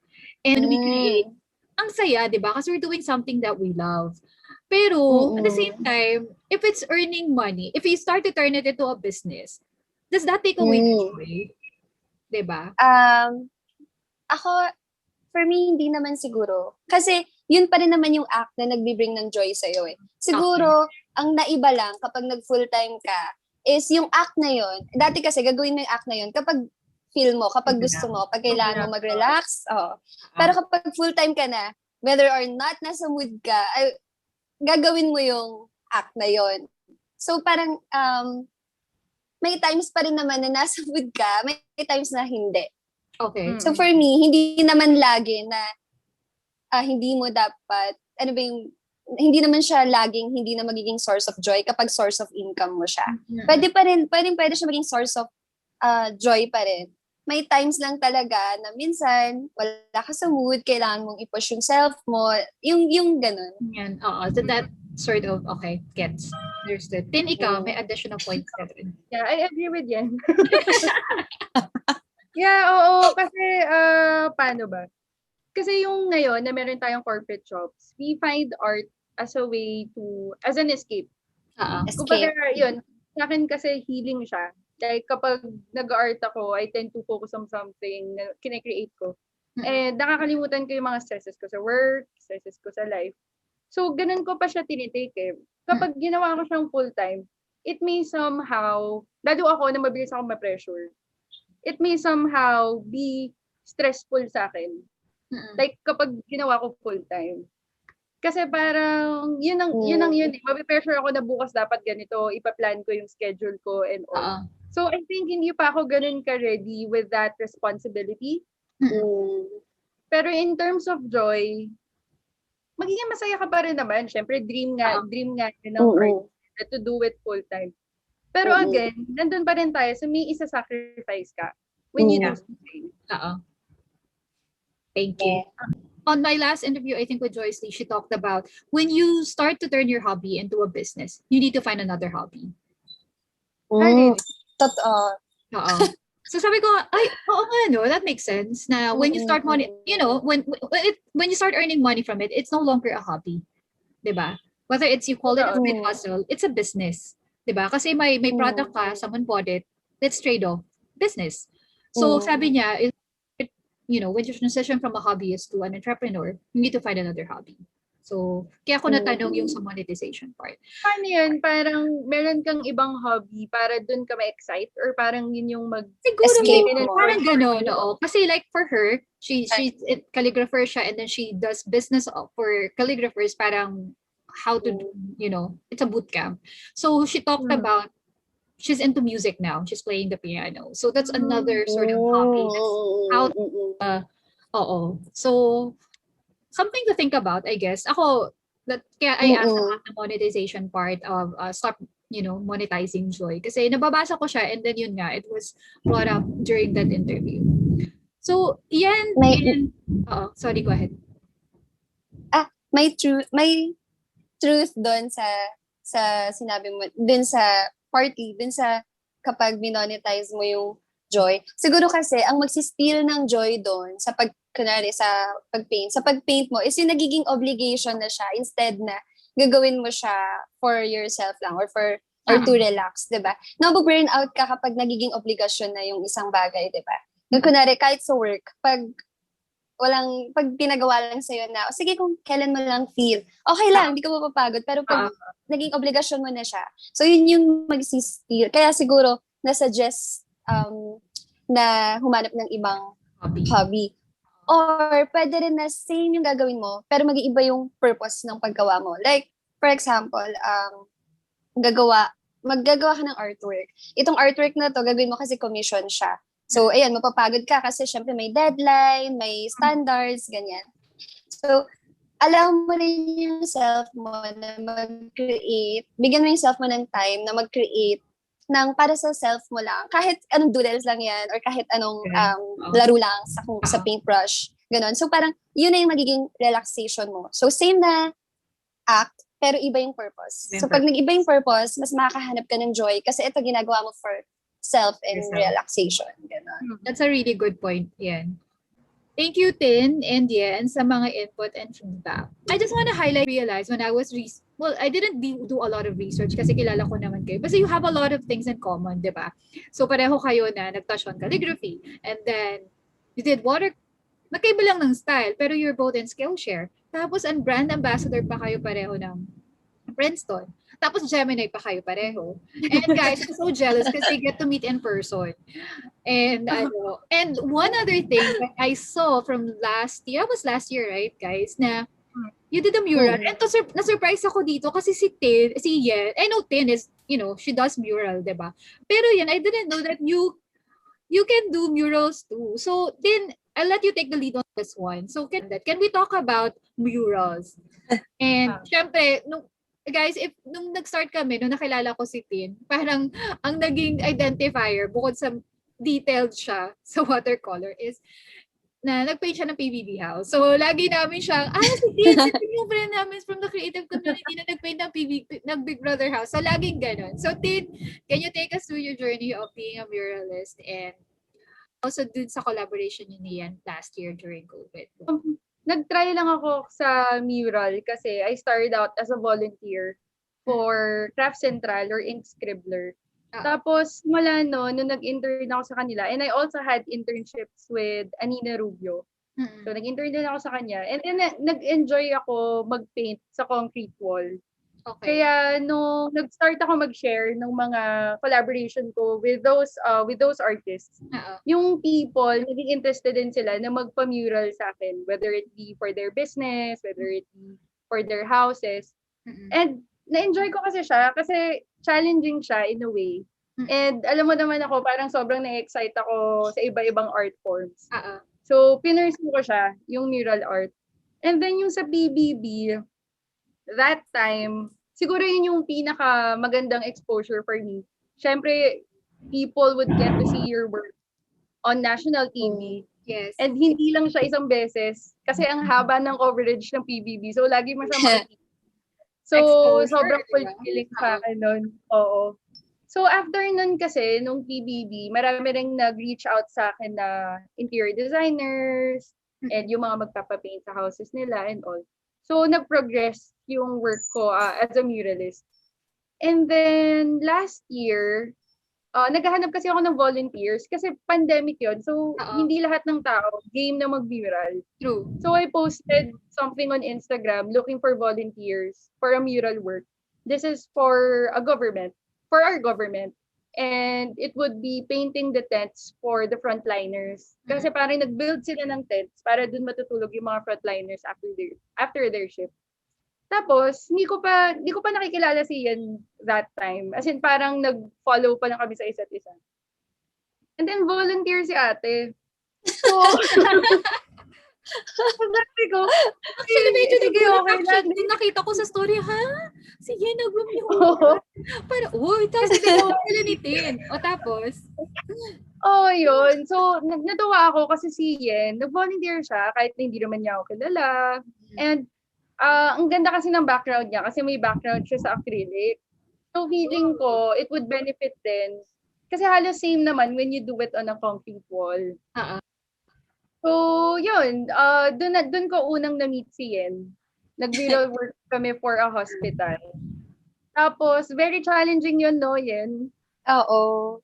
And we create ang saya, di ba? Kasi we're doing something that we love. Pero, at the same time, if it's earning money, if you start to turn it into a business, does that take away the joy? Di ba? Ako, for me, hindi naman siguro. Kasi, yun pa rin naman yung act na nagbi-bring ng joy sa'yo eh. Siguro, ang naiba lang kapag nag-full-time ka is yung act na yun. Dati kasi gagawin mo yung act na yun kapag feel mo, kapag gusto mo, pag kailangan mo mag-relax. Pero kapag full-time ka na, whether or not nasa mood ka, ay, gagawin mo yung act na yun. So parang may times pa rin naman na nasa mood ka, may times na hindi. Okay. So for me, hindi naman lagi na hindi mo dapat, hindi naman siya laging hindi na magiging source of joy kapag source of income mo siya. Pwede siya maging source of joy pa rin. May times lang talaga na minsan wala ka sa mood, kailangan mong i-push yung self mo, yung ganun. Yan, oo. So that sort of, okay, gets. Understood. Tin, ikaw, may additional points ka rin. Yeah, I agree with Yen. Yeah, oo. Kasi, paano ba? Kasi yung ngayon na meron tayong corporate jobs, we find art as a way to, as an escape. Kumbaga, yun, sa akin kasi healing siya. Like, kapag nag-art ako, I tend to focus on something na kinecreate ko. And nakakalimutan ko yung mga stresses ko sa work, stresses ko sa life. So, ganun ko pa siya tinitake eh. Kapag ginawa ko siyang full-time, it may somehow, lalo ako na mabilis ako ma-pressure, it may somehow be stressful sa akin. Like, kapag ginawa ko full-time. Kasi parang, yun eh. Mabipressure ako na bukas dapat ganito, ipaplan ko yung schedule ko and all. So, I think hindi pa ako ganun ka-ready with that responsibility. Pero in terms of joy, magiging masaya ka pa rin naman. Siyempre, dream nga yun ng art to do it full-time. Pero again, nandun pa rin tayo. So, may isa-sacrifice ka when you do something. Thank you. On my last interview, I think with Joyce Lee, she talked about when you start to turn your hobby into a business, you need to find another hobby. So sabi ko, ay, oo nga, no, that makes sense. Na when you start money, when you start earning money from it, it's no longer a hobby. Diba? Whether it's you call it a side hustle, it's a business. Diba? Kasi may product ka, someone bought it, let's trade off. Business. So sabi niya, when you transition from a hobbyist to an entrepreneur, you need to find another hobby. So, kaya ako natanong yung sa monetization part. Paano yun? Parang meron kang ibang hobby para dun ka ma-excite? Or parang yun yung Siguro, parang gano'n, oo. Kasi like for her, she's calligrapher siya and then she does business for calligraphers, parang how to do, it's a boot camp. So, she talked about she's into music now. She's playing the piano. So that's another sort of hobby. So something to think about, I guess. Kaya I asked about the monetization part of stop, monetizing joy. Kasi nababasa ko siya and then yun nga, it was brought up during that interview. So, yan. Sorry, go ahead. May truth doon sa sinabi mo, dun sa party, dun sa kapag minonetize mo yung joy. Siguro kasi, ang magsisteal ng joy doon sa pag-paint mo is yung nagiging obligation na siya instead na gagawin mo siya for yourself lang or to relax, diba? Nabu-burn out ka kapag nagiging obligasyon na yung isang bagay, diba? Kunwari, kahit sa work, pag pinagawa lang sa'yo na, sige kung kailan mo lang feel, okay lang, hindi ka mapapagod, pero pag naging obligasyon mo na siya, so yun yung mag-steal. Kaya siguro, nasuggest na humanap ng ibang hobby. Or pwede rin na same yung gagawin mo, pero mag-iiba yung purpose ng paggawa mo. Like, for example, maggagawa ka ng artwork. Itong artwork na to, gagawin mo kasi commission siya. So, ayan, mapapagod ka kasi syempre may deadline, may standards, ganyan. So, allow mo rin yung self mo na mag-create, bigyan mo yung self mo ng time na mag-create ng para sa self mo lang. Kahit anong doodles lang yan or kahit anong laro lang sa paintbrush. Ganon. So, parang yun na yung magiging relaxation mo. So, same na act, pero iba yung purpose. So, pag nag-iba yung purpose, mas makakahanap ka ng joy kasi ito ginagawa mo for self and relaxation. Ganon. That's a really good point. Yan. Thank you, Tin and Yen, sa mga input and feedback. I just want to realize when I was, I didn't do a lot of research kasi kilala ko naman kayo. But you have a lot of things in common, di ba? So pareho kayo na nag-touch on calligraphy. And then, you did magkaiba lang ng style, pero you're both in Skillshare. Tapos, ang brand ambassador pa kayo pareho ng Princeton. Tapos, Gemini pa kayo pareho. And guys, I'm so jealous kasi you get to meet in person. And one other thing that I saw from last year, was last year, right, guys, na you did a mural. And na-surprise ako dito kasi si Yen, I know Tin is, she does mural, diba? Pero yan, I didn't know that you can do murals too. So, Tin, I'll let you take the lead on this one. So, can we talk about murals? And, syempre, guys, nung nag-start kami, nung nakilala ko si Tin, parang ang naging identifier, bukod sa detailed siya sa watercolor, is na nag-paint siya ng PBB house. So, lagi namin siyang, si Tin, yung friend namin from the creative community na nag-paint ng Big Brother house. So, laging ganun. So, Tin, can you take us through your journey of being a muralist and also dun sa collaboration niyo niyan last year during COVID? Nag-try lang ako sa mural kasi I started out as a volunteer for Craft Central or Ink Scribbler. Tapos, mula nung nag-intern ako sa kanila, and I also had internships with Anina Rubio. So, nag-intern din ako sa kanya. And then, nag-enjoy ako mag-paint sa concrete wall. Okay. Kaya, nung nag-start ako mag-share ng mga collaboration ko with those artists, yung people, naging interested din sila na magpa-mural sa akin, whether it be for their business, whether it be for their houses. And, na-enjoy ko kasi siya kasi challenging siya in a way. And alam mo naman ako, parang sobrang na-excite ako sa iba-ibang art forms. So, pinursue ko siya, yung mural art. And then yung sa PBB, that time, siguro yun yung pinaka magandang exposure for me. Siyempre, people would get to see your work on national TV. Yes. And hindi lang siya isang beses kasi ang haba ng coverage ng PBB. So, lagi mo siya makikita. So, Exposure, sobrang diba? fulfilling sa akin nun. Oo. So, after nun kasi, nung PBB, marami rin nag-reach out sa akin na interior designers and yung mga magpapapaint sa houses nila and all. So, nag-progress yung work ko as a muralist. And then, last year, naghahanap kasi ako ng volunteers kasi pandemic yon. So, hindi lahat ng tao game na mag-mural. True. So, I posted something on Instagram looking for volunteers for a mural work. This is for our government. And it would be painting the tents for the frontliners. Kasi parang nag-build sila ng tents para dun matutulog yung mga frontliners after their shift. Tapos, hindi ko pa nakikilala si Ian that time. As in, parang nag-follow pa lang kami sa isa't isa. And then, volunteer si ate. So, sabi ko, actually, medyo sige, okay lang. nakita ko sa story, sige, nag-mural. Para, tapos sila ni Tin. O tapos? Yun. So, natuwa ako kasi si Yen, nag-volunteer siya kahit hindi naman niya ako kilala. And, ang ganda kasi ng background niya kasi may background siya sa acrylic. So, feeling ko, it would benefit din. Kasi halos same naman when you do it on a concrete wall. So, yun. Dun ko unang na-meet si Yen. Nag-mural work kami for a hospital. Tapos, very challenging yun, no, Yen? Oo,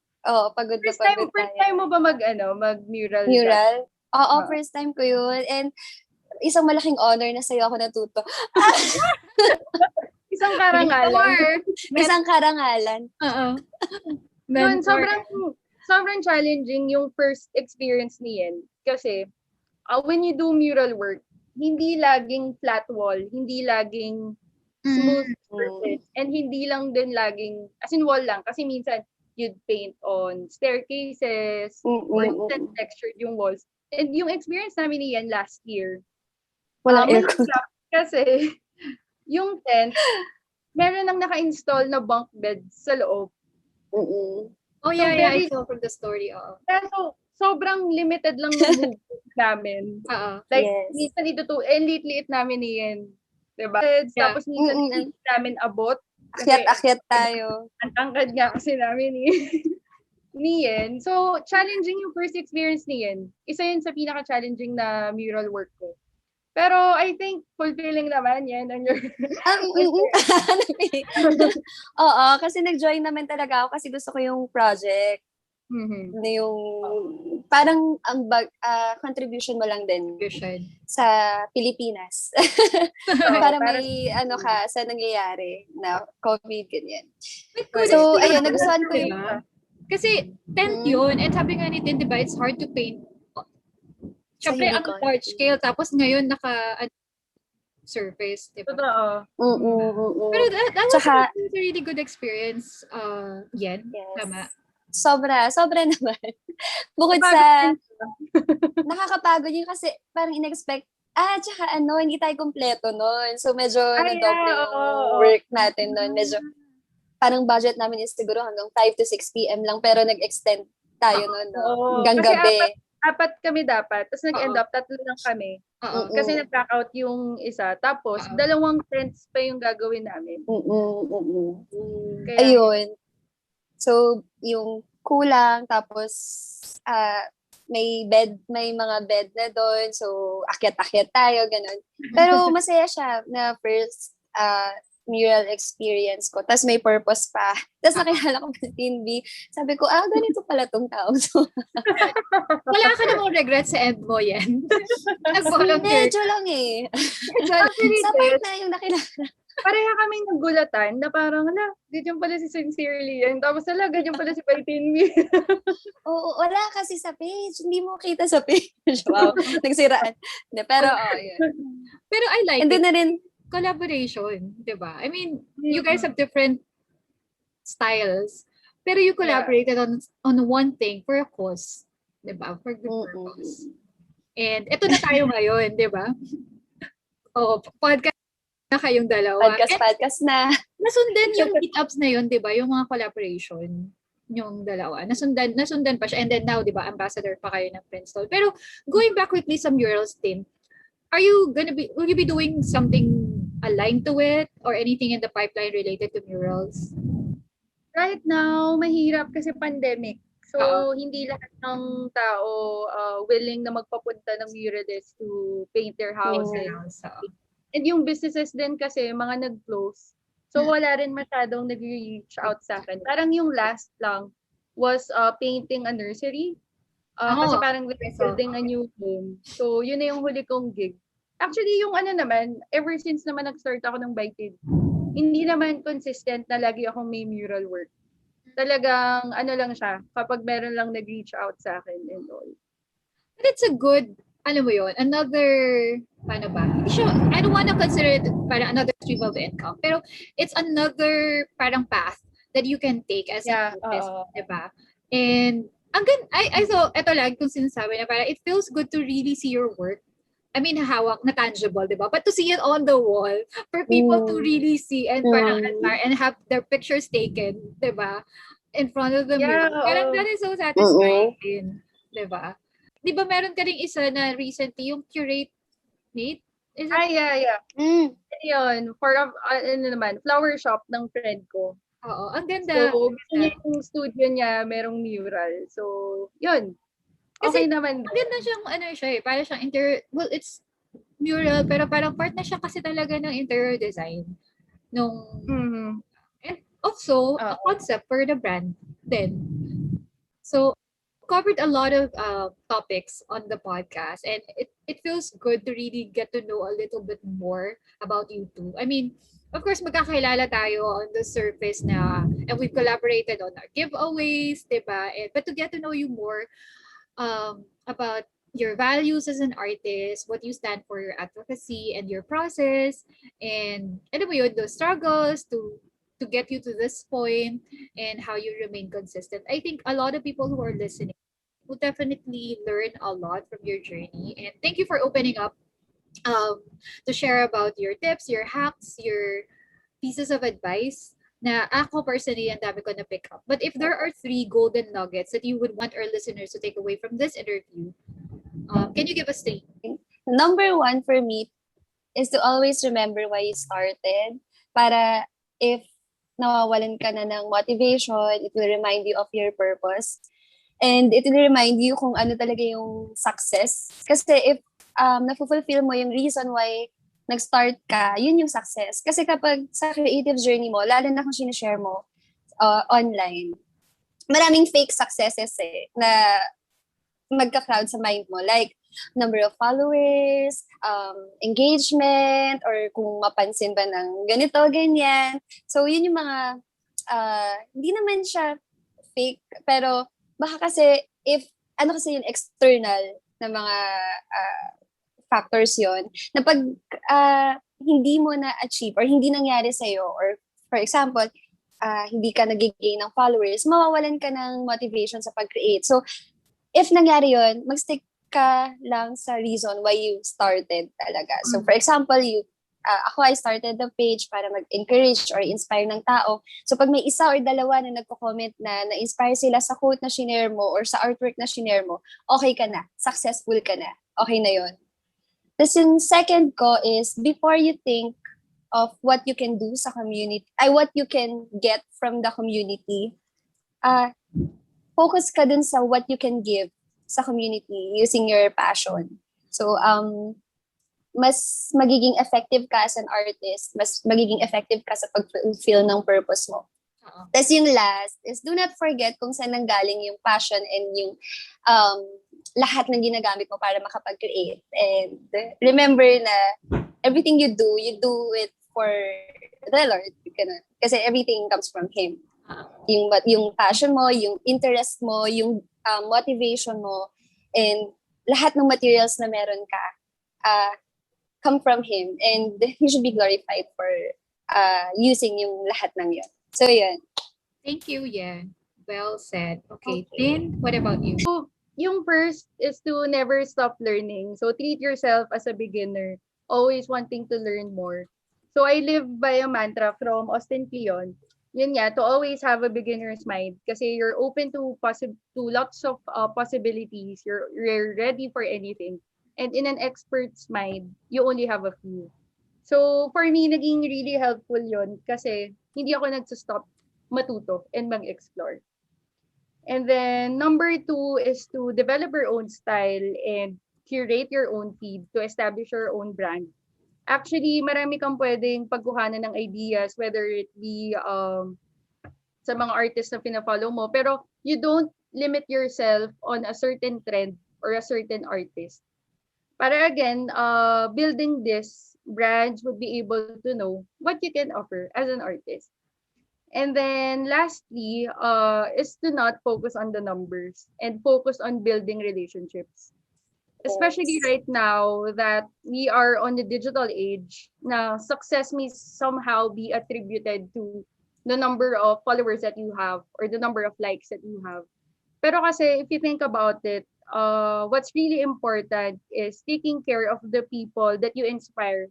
pagod na pagod tayo. First time mo ba mag-mural? Mural? Oo, first time ko yun. And isang malaking honor na sa'yo ako natuto. Isang karangalan. Isang karangalan. Yun, sobrang challenging yung first experience ni Yen. Kasi, when you do mural work, hindi laging flat wall, hindi laging smooth surface, and hindi lang din laging, as in wall lang, kasi minsan, you'd paint on staircases, or textured yung walls. And yung experience namin ni Yen last year, walang aircon. Kasi, yung tent, meron nang naka-install na bunk bed sa loob. Oh, yeah, I saw from the story. So, sobrang limited lang yung movement namin. Like, minsan liit-liit namin niyan. Diba? Tapos, minsan hindi namin abot. Akyat-akyat tayo. Ang tangkad nga kasi namin niyan. So, challenging yung first experience niyan. Isa yun sa pinaka-challenging na mural work ko. Pero I think fulfilling naman yan. Oo, kasi nag-join naman talaga ako kasi gusto ko yung project. Mhm. na yung parang ang contribution mo lang din Contribution. sa Pilipinas. Oo, Para parang- may ano ka sa nangyayari na COVID, ganyan. But Correct. So, honestly, ayun, nagustuhan ko yung... diba? Kasi tent Mm. yun. And sabi nga ni Tin, diba, it's hard to paint. Sa Siyempre, ang unicorn. large scale. Tapos ngayon, surface, diba? Totoo. Pero that was Tsaka- a really good experience, Yen. Yes. Tama. Sobra naman. Bukod sa nakakapagod yun kasi parang in-expect, tsaka hindi tayo kompleto nun. So medyo nadoble yung oo. work natin nun. Medyo parang budget namin is siguro hanggang 5 to 6 p.m. lang pero nag-extend tayo nun, no? Oo. Hanggang Kasi gabi. apat kami dapat. Tapos nag-end Oo. up, 3 lang kami. Oo. Mm. Kasi nag-back out yung isa. Tapos, Oo. 2 tents pa yung gagawin namin. Mm-mm. Kaya, Ayun. So, yung kulang, tapos may mga bed na doon. So, akyat-akyat tayo, ganun. Pero masaya siya na first mural experience ko. Tapos may purpose pa. Tapos nakilala ko si Tin B. Sabi ko, ganito pala tong tao. So, Wala ka namang regret sa end mo, Yen. Nag-volunteer. medyo lang eh. actually, Sa part na yung nakilala. pareha kaming nagulatan na parang, ganyan pala si Sincerely yan. Tapos, ganyan pala si Paitinwi. Oo, wala kasi sa page. Hindi mo kita sa page. Wow, nagsiraan. Hindi, pero, yun. Pero I like And then it. na rin, Collaboration, diba? I mean, you guys have different styles. Pero you collaborated on one thing for a cause. Diba? For good purpose. And ito na tayo ngayon, diba? Podcast na kayong dalawa. podcast na. Nasundan yung meetups na yun, di ba? Yung mga collaboration yung dalawa. Nasundan pa siya. And then now, di ba, ambassador pa kayo ng Princeton. Pero going back quickly sa murals team, will you be doing something aligned to it or anything in the pipeline related to murals? Right now, mahirap kasi pandemic. So, Oo. hindi lahat ng tao willing na magpapunta ng muralist to paint their houses. And yung businesses din kasi, mga nag-close. So, wala rin masyadong nag-reach out sa akin. Parang yung last lang was painting a nursery. Kasi parang we're building a new home. So, yun na yung huli kong gig. Actually, yung ever since naman nag-start ako ng Bited, hindi naman consistent na lagi akong may mural work. Talagang, lang siya, kapag meron lang nag-reach out sa akin and all. But it's a good, paano ba? I don't want to consider it parang another stream of income. Pero it's another parang path that you can take as an artist, diba? And I thought, ito lang kung sinasabi na parang it feels good to really see your work. I mean, hawak na tangible, diba? But to see it on the wall, for people to really see and parang admire and have their pictures taken, diba? In front of the mirror. Parang that is so satisfying din, diba? Di ba meron ka ring isa na recently, yung curate mate? Is it? Yeah. Yun, for flower shop ng friend ko. Oo, ang ganda. So, gusto niya yung studio niya, merong mural. So, yun. Kasi, Okay naman. ang ganda siyang, parang siyang it's mural, pero parang part na siya kasi talaga ng interior design. And also, a concept for the brand then. So, covered a lot of topics on the podcast, and it feels good to really get to know a little bit more about you two. I mean, of course, magkakilala tayo on the surface na, and we've collaborated on our giveaways, diba? But to get to know you more about your values as an artist, what you stand for, your advocacy, and your process, and the struggles to get you to this point and how you remain consistent. I think a lot of people who are listening will definitely learn a lot from your journey. And thank you for opening up to share about your tips, your hacks, your pieces of advice na ako personally ang dami ko na pick up. But if there are 3 golden nuggets that you would want our listeners to take away from this interview, can you give us 3? Number 1 for me is to always remember why you started. Para if nawawalan ka na ng motivation, it will remind you of your purpose. And it will remind you kung ano talaga yung success. Kasi if na-fulfill mo yung reason why nag-start ka, yun yung success. Kasi kapag sa creative journey mo, lalo na kung sinishare mo online, maraming fake successes na magka-crowd sa mind mo. Like, number of followers, engagement, or kung mapansin ba ng ganito, ganyan. So, yun yung mga, hindi naman siya fake, pero baka kasi ano kasi yung external na mga factors yon na pag hindi mo na-achieve or hindi nangyari sa'yo, or for example, hindi ka nag-gain ng followers, mawawalan ka ng motivation sa pag-create. So, if nangyari yon, mag-stick ka lang sa reason why you started talaga. So, for example, I started the page para mag-encourage or inspire ng tao. So, pag may isa or dalawa na nagko-comment na na-inspire sila sa quote na shinare mo or sa artwork na shinare mo, okay ka na. Successful ka na. Okay na yon. Tapos yung second ko is, before you think of what you can do sa community, what you can get from the community, focus ka dun sa what you can give sa community using your passion. So, mas magiging effective ka as an artist, mas magiging effective ka sa pag-fulfill ng purpose mo. Tapos yung last is, do not forget kung saan nanggaling yung passion and yung lahat ng ginagamit mo para makapag-create. And remember na everything you do it for the Lord. Kasi everything comes from Him. Yung passion mo, yung interest mo, yung motivation mo, and lahat ng materials na meron ka come from Him, and He should be glorified for using yung lahat ng yun. So, yun. Thank you, Yen. Well said. Okay, Tin, what about you? So, yung first is to never stop learning. So, treat yourself as a beginner, always wanting to learn more. So, I live by a mantra from Austin Kleon. Yun nga, to always have a beginner's mind kasi you're open to lots of possibilities. You're ready for anything. And in an expert's mind, you only have a few. So for me, naging really helpful yun kasi hindi ako nagsustop matuto and mag-explore. And then number 2 is to develop your own style and curate your own feed to establish your own brand. Actually, marami kang pwedeng pagkuhanan ng ideas, whether it be sa mga artists na pina-follow mo, pero you don't limit yourself on a certain trend or a certain artist. Para again, building this, brands would be able to know what you can offer as an artist. And then lastly, is to not focus on the numbers and focus on building relationships. Especially right now that we are on the digital age, na success may somehow be attributed to the number of followers that you have or the number of likes that you have. Pero kasi if you think about it, what's really important is taking care of the people that you inspire,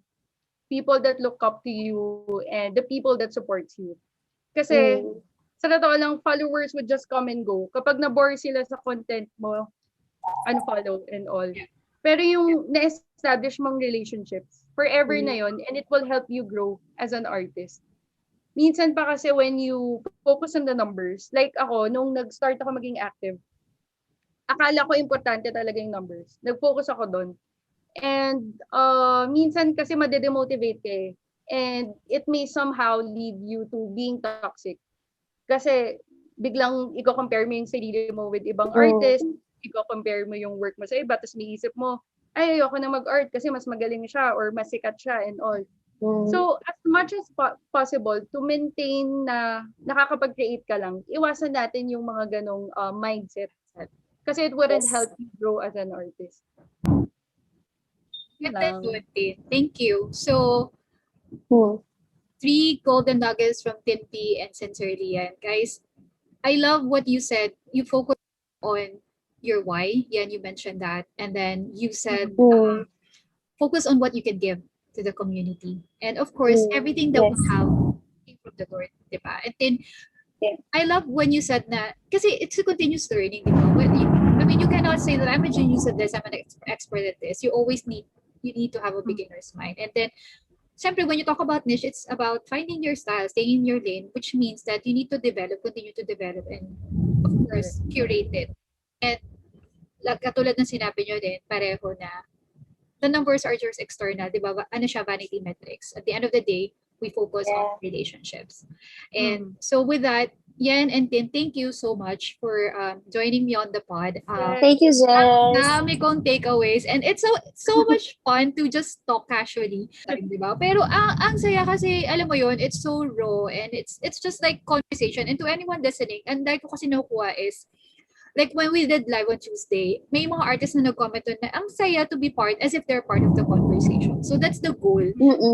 people that look up to you, and the people that supports you. Kasi sa totoo lang, followers would just come and go. Kapag na-bore sila sa content mo, unfollow and all. Pero yung na-establish mong relationships, forever na yon, and it will help you grow as an artist. Minsan pa kasi when you focus on the numbers, like ako, nung nag-start ako maging active, akala ko importante talaga yung numbers. Nag-focus ako doon. And minsan kasi madedemotivate ka eh. And it may somehow lead you to being toxic. Kasi biglang i-compare mo yung sarili mo with ibang artists, i-compare mo yung work mo sa iba, tapos may isip mo, ay, ayoko na mag-art kasi mas magaling siya or mas sikat siya and all. So, as much as possible, to maintain na nakakapag-create ka lang, iwasan natin yung mga ganong mindset. Kasi it wouldn't help you grow as an artist. Thank you. So, 3 golden nuggets from Tinti and Sincerely. And guys, I love what you said. You focus on your why. Yeah, you mentioned that. And then you said focus on what you can give to the community. And of course, everything that we have came from the Lord, diba? And then I love when you said that, kasi it's a continuous learning, diba? I mean, you cannot say that I'm a genius at this, I'm an expert at this. You need to have a beginner's mind. And then simply when you talk about niche, it's about finding your style, staying in your lane, which means that you need to continue to develop, and of course, curate it. And katulad ng sinabi nyo din, pareho na, the numbers are just external, di ba? Ano siya, vanity metrics. At the end of the day, we focus on relationships. And so with that, Yen and Tin, thank you so much for joining me on the pod. Thank you, Ang Jess. dami kong takeaways and it's so much fun to just talk casually, di ba? Pero ang saya kasi, alam mo yon, it's so raw and it's just like conversation. And to anyone listening, and like ko kasi nakukuha is, like when we did live on Tuesday, may mga artists na nag-comment doon na ang saya to be part as if they're part of the conversation. So that's the goal.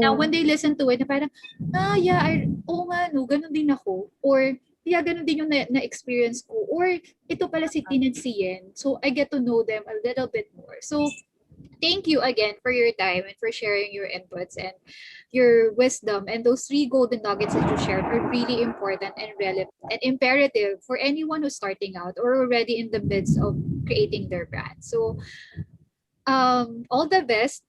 Now, when they listen to it, na parang, yeah, oo nga, no, ganun din ako. Or, yeah, ganun din yung na-experience ko. Or, ito pala si Tin and si Yen. So, I get to know them a little bit more. So, thank you again for your time and for sharing your inputs and your wisdom. And those 3 golden nuggets that you shared are really important and relevant and imperative for anyone who's starting out or already in the midst of creating their brand. So, all the best,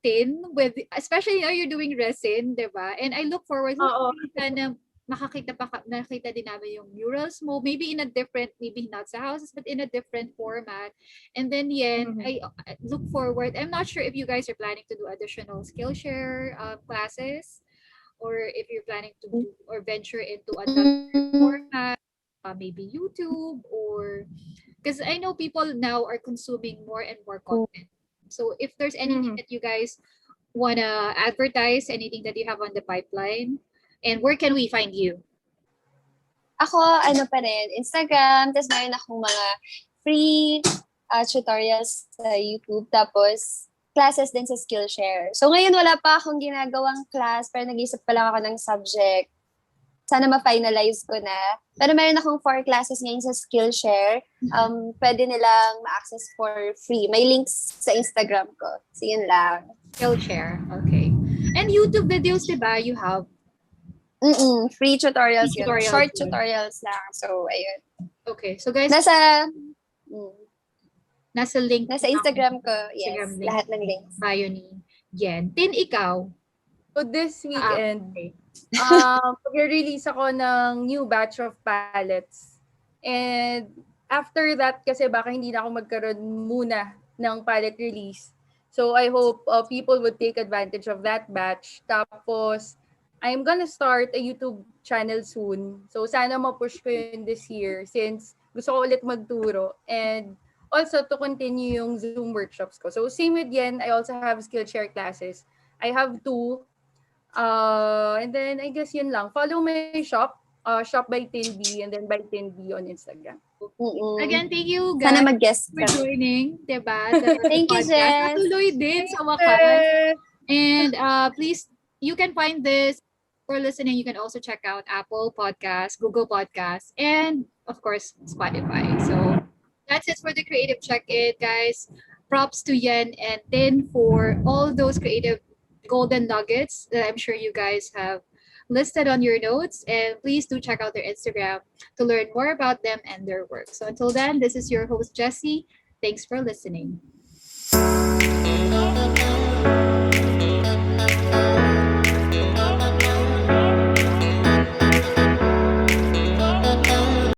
Tin, with especially now you're doing resin, di ba? And I look forward Oo. na nakita din namin yung murals mo, maybe in a different, maybe not sa houses, but in a different format. And then I look forward. I'm not sure if you guys are planning to do additional Skillshare classes, or if you're planning to do or venture into another format, maybe YouTube, or because I know people now are consuming more and more content. So if there's anything that you guys wanna advertise, anything that you have on the pipeline, and where can we find you? Ako, pa rin, Instagram, tapos meron akong mga free tutorials sa YouTube, tapos classes din sa Skillshare. So ngayon wala pa akong ginagawang class, pero nag-isip pa lang ako ng subject. Sana ma-finalize ko na. Pero meron akong 4 classes ngayon sa Skillshare. Pwede nilang ma-access for free. May links sa Instagram ko. So yun lang. Skillshare, okay. And YouTube videos, diba, you have? Free tutorials Free yun. tutorials Short yun. tutorials lang. So, ayun. Okay, so guys, Nasa link. nasa Instagram ko. Instagram Yes, link. lahat ng links. Bio ni Yen. Tin, ikaw? So this weekend, Okay. mag-release ako ng new batch of palettes. And after that, kasi baka hindi na ako magkaroon muna ng palette release. So I hope people would take advantage of that batch. Tapos, I'm gonna start a YouTube channel soon. So sana ma-push ko yun this year since gusto ko ulit magturo. And also to continue yung Zoom workshops ko. So same with Yen, I also have Skillshare classes. I have 2. And then I guess yun lang. Follow my shop, shop by Tinby, and then by Tinby on Instagram. Again, thank you Sana guys mag-guest for ka. joining, diba? Thank you, Jess. Natuloy din sa wakas. And please, you can find this for listening. You can also check out Apple Podcasts, Google Podcasts, and of course, Spotify. So that's it for the Creative Check-In, guys. Props to Yen and Tin for all those creative golden nuggets that I'm sure you guys have listed on your notes. And please do check out their Instagram to learn more about them and their work. So until then, this is your host, Jessie. Thanks for listening.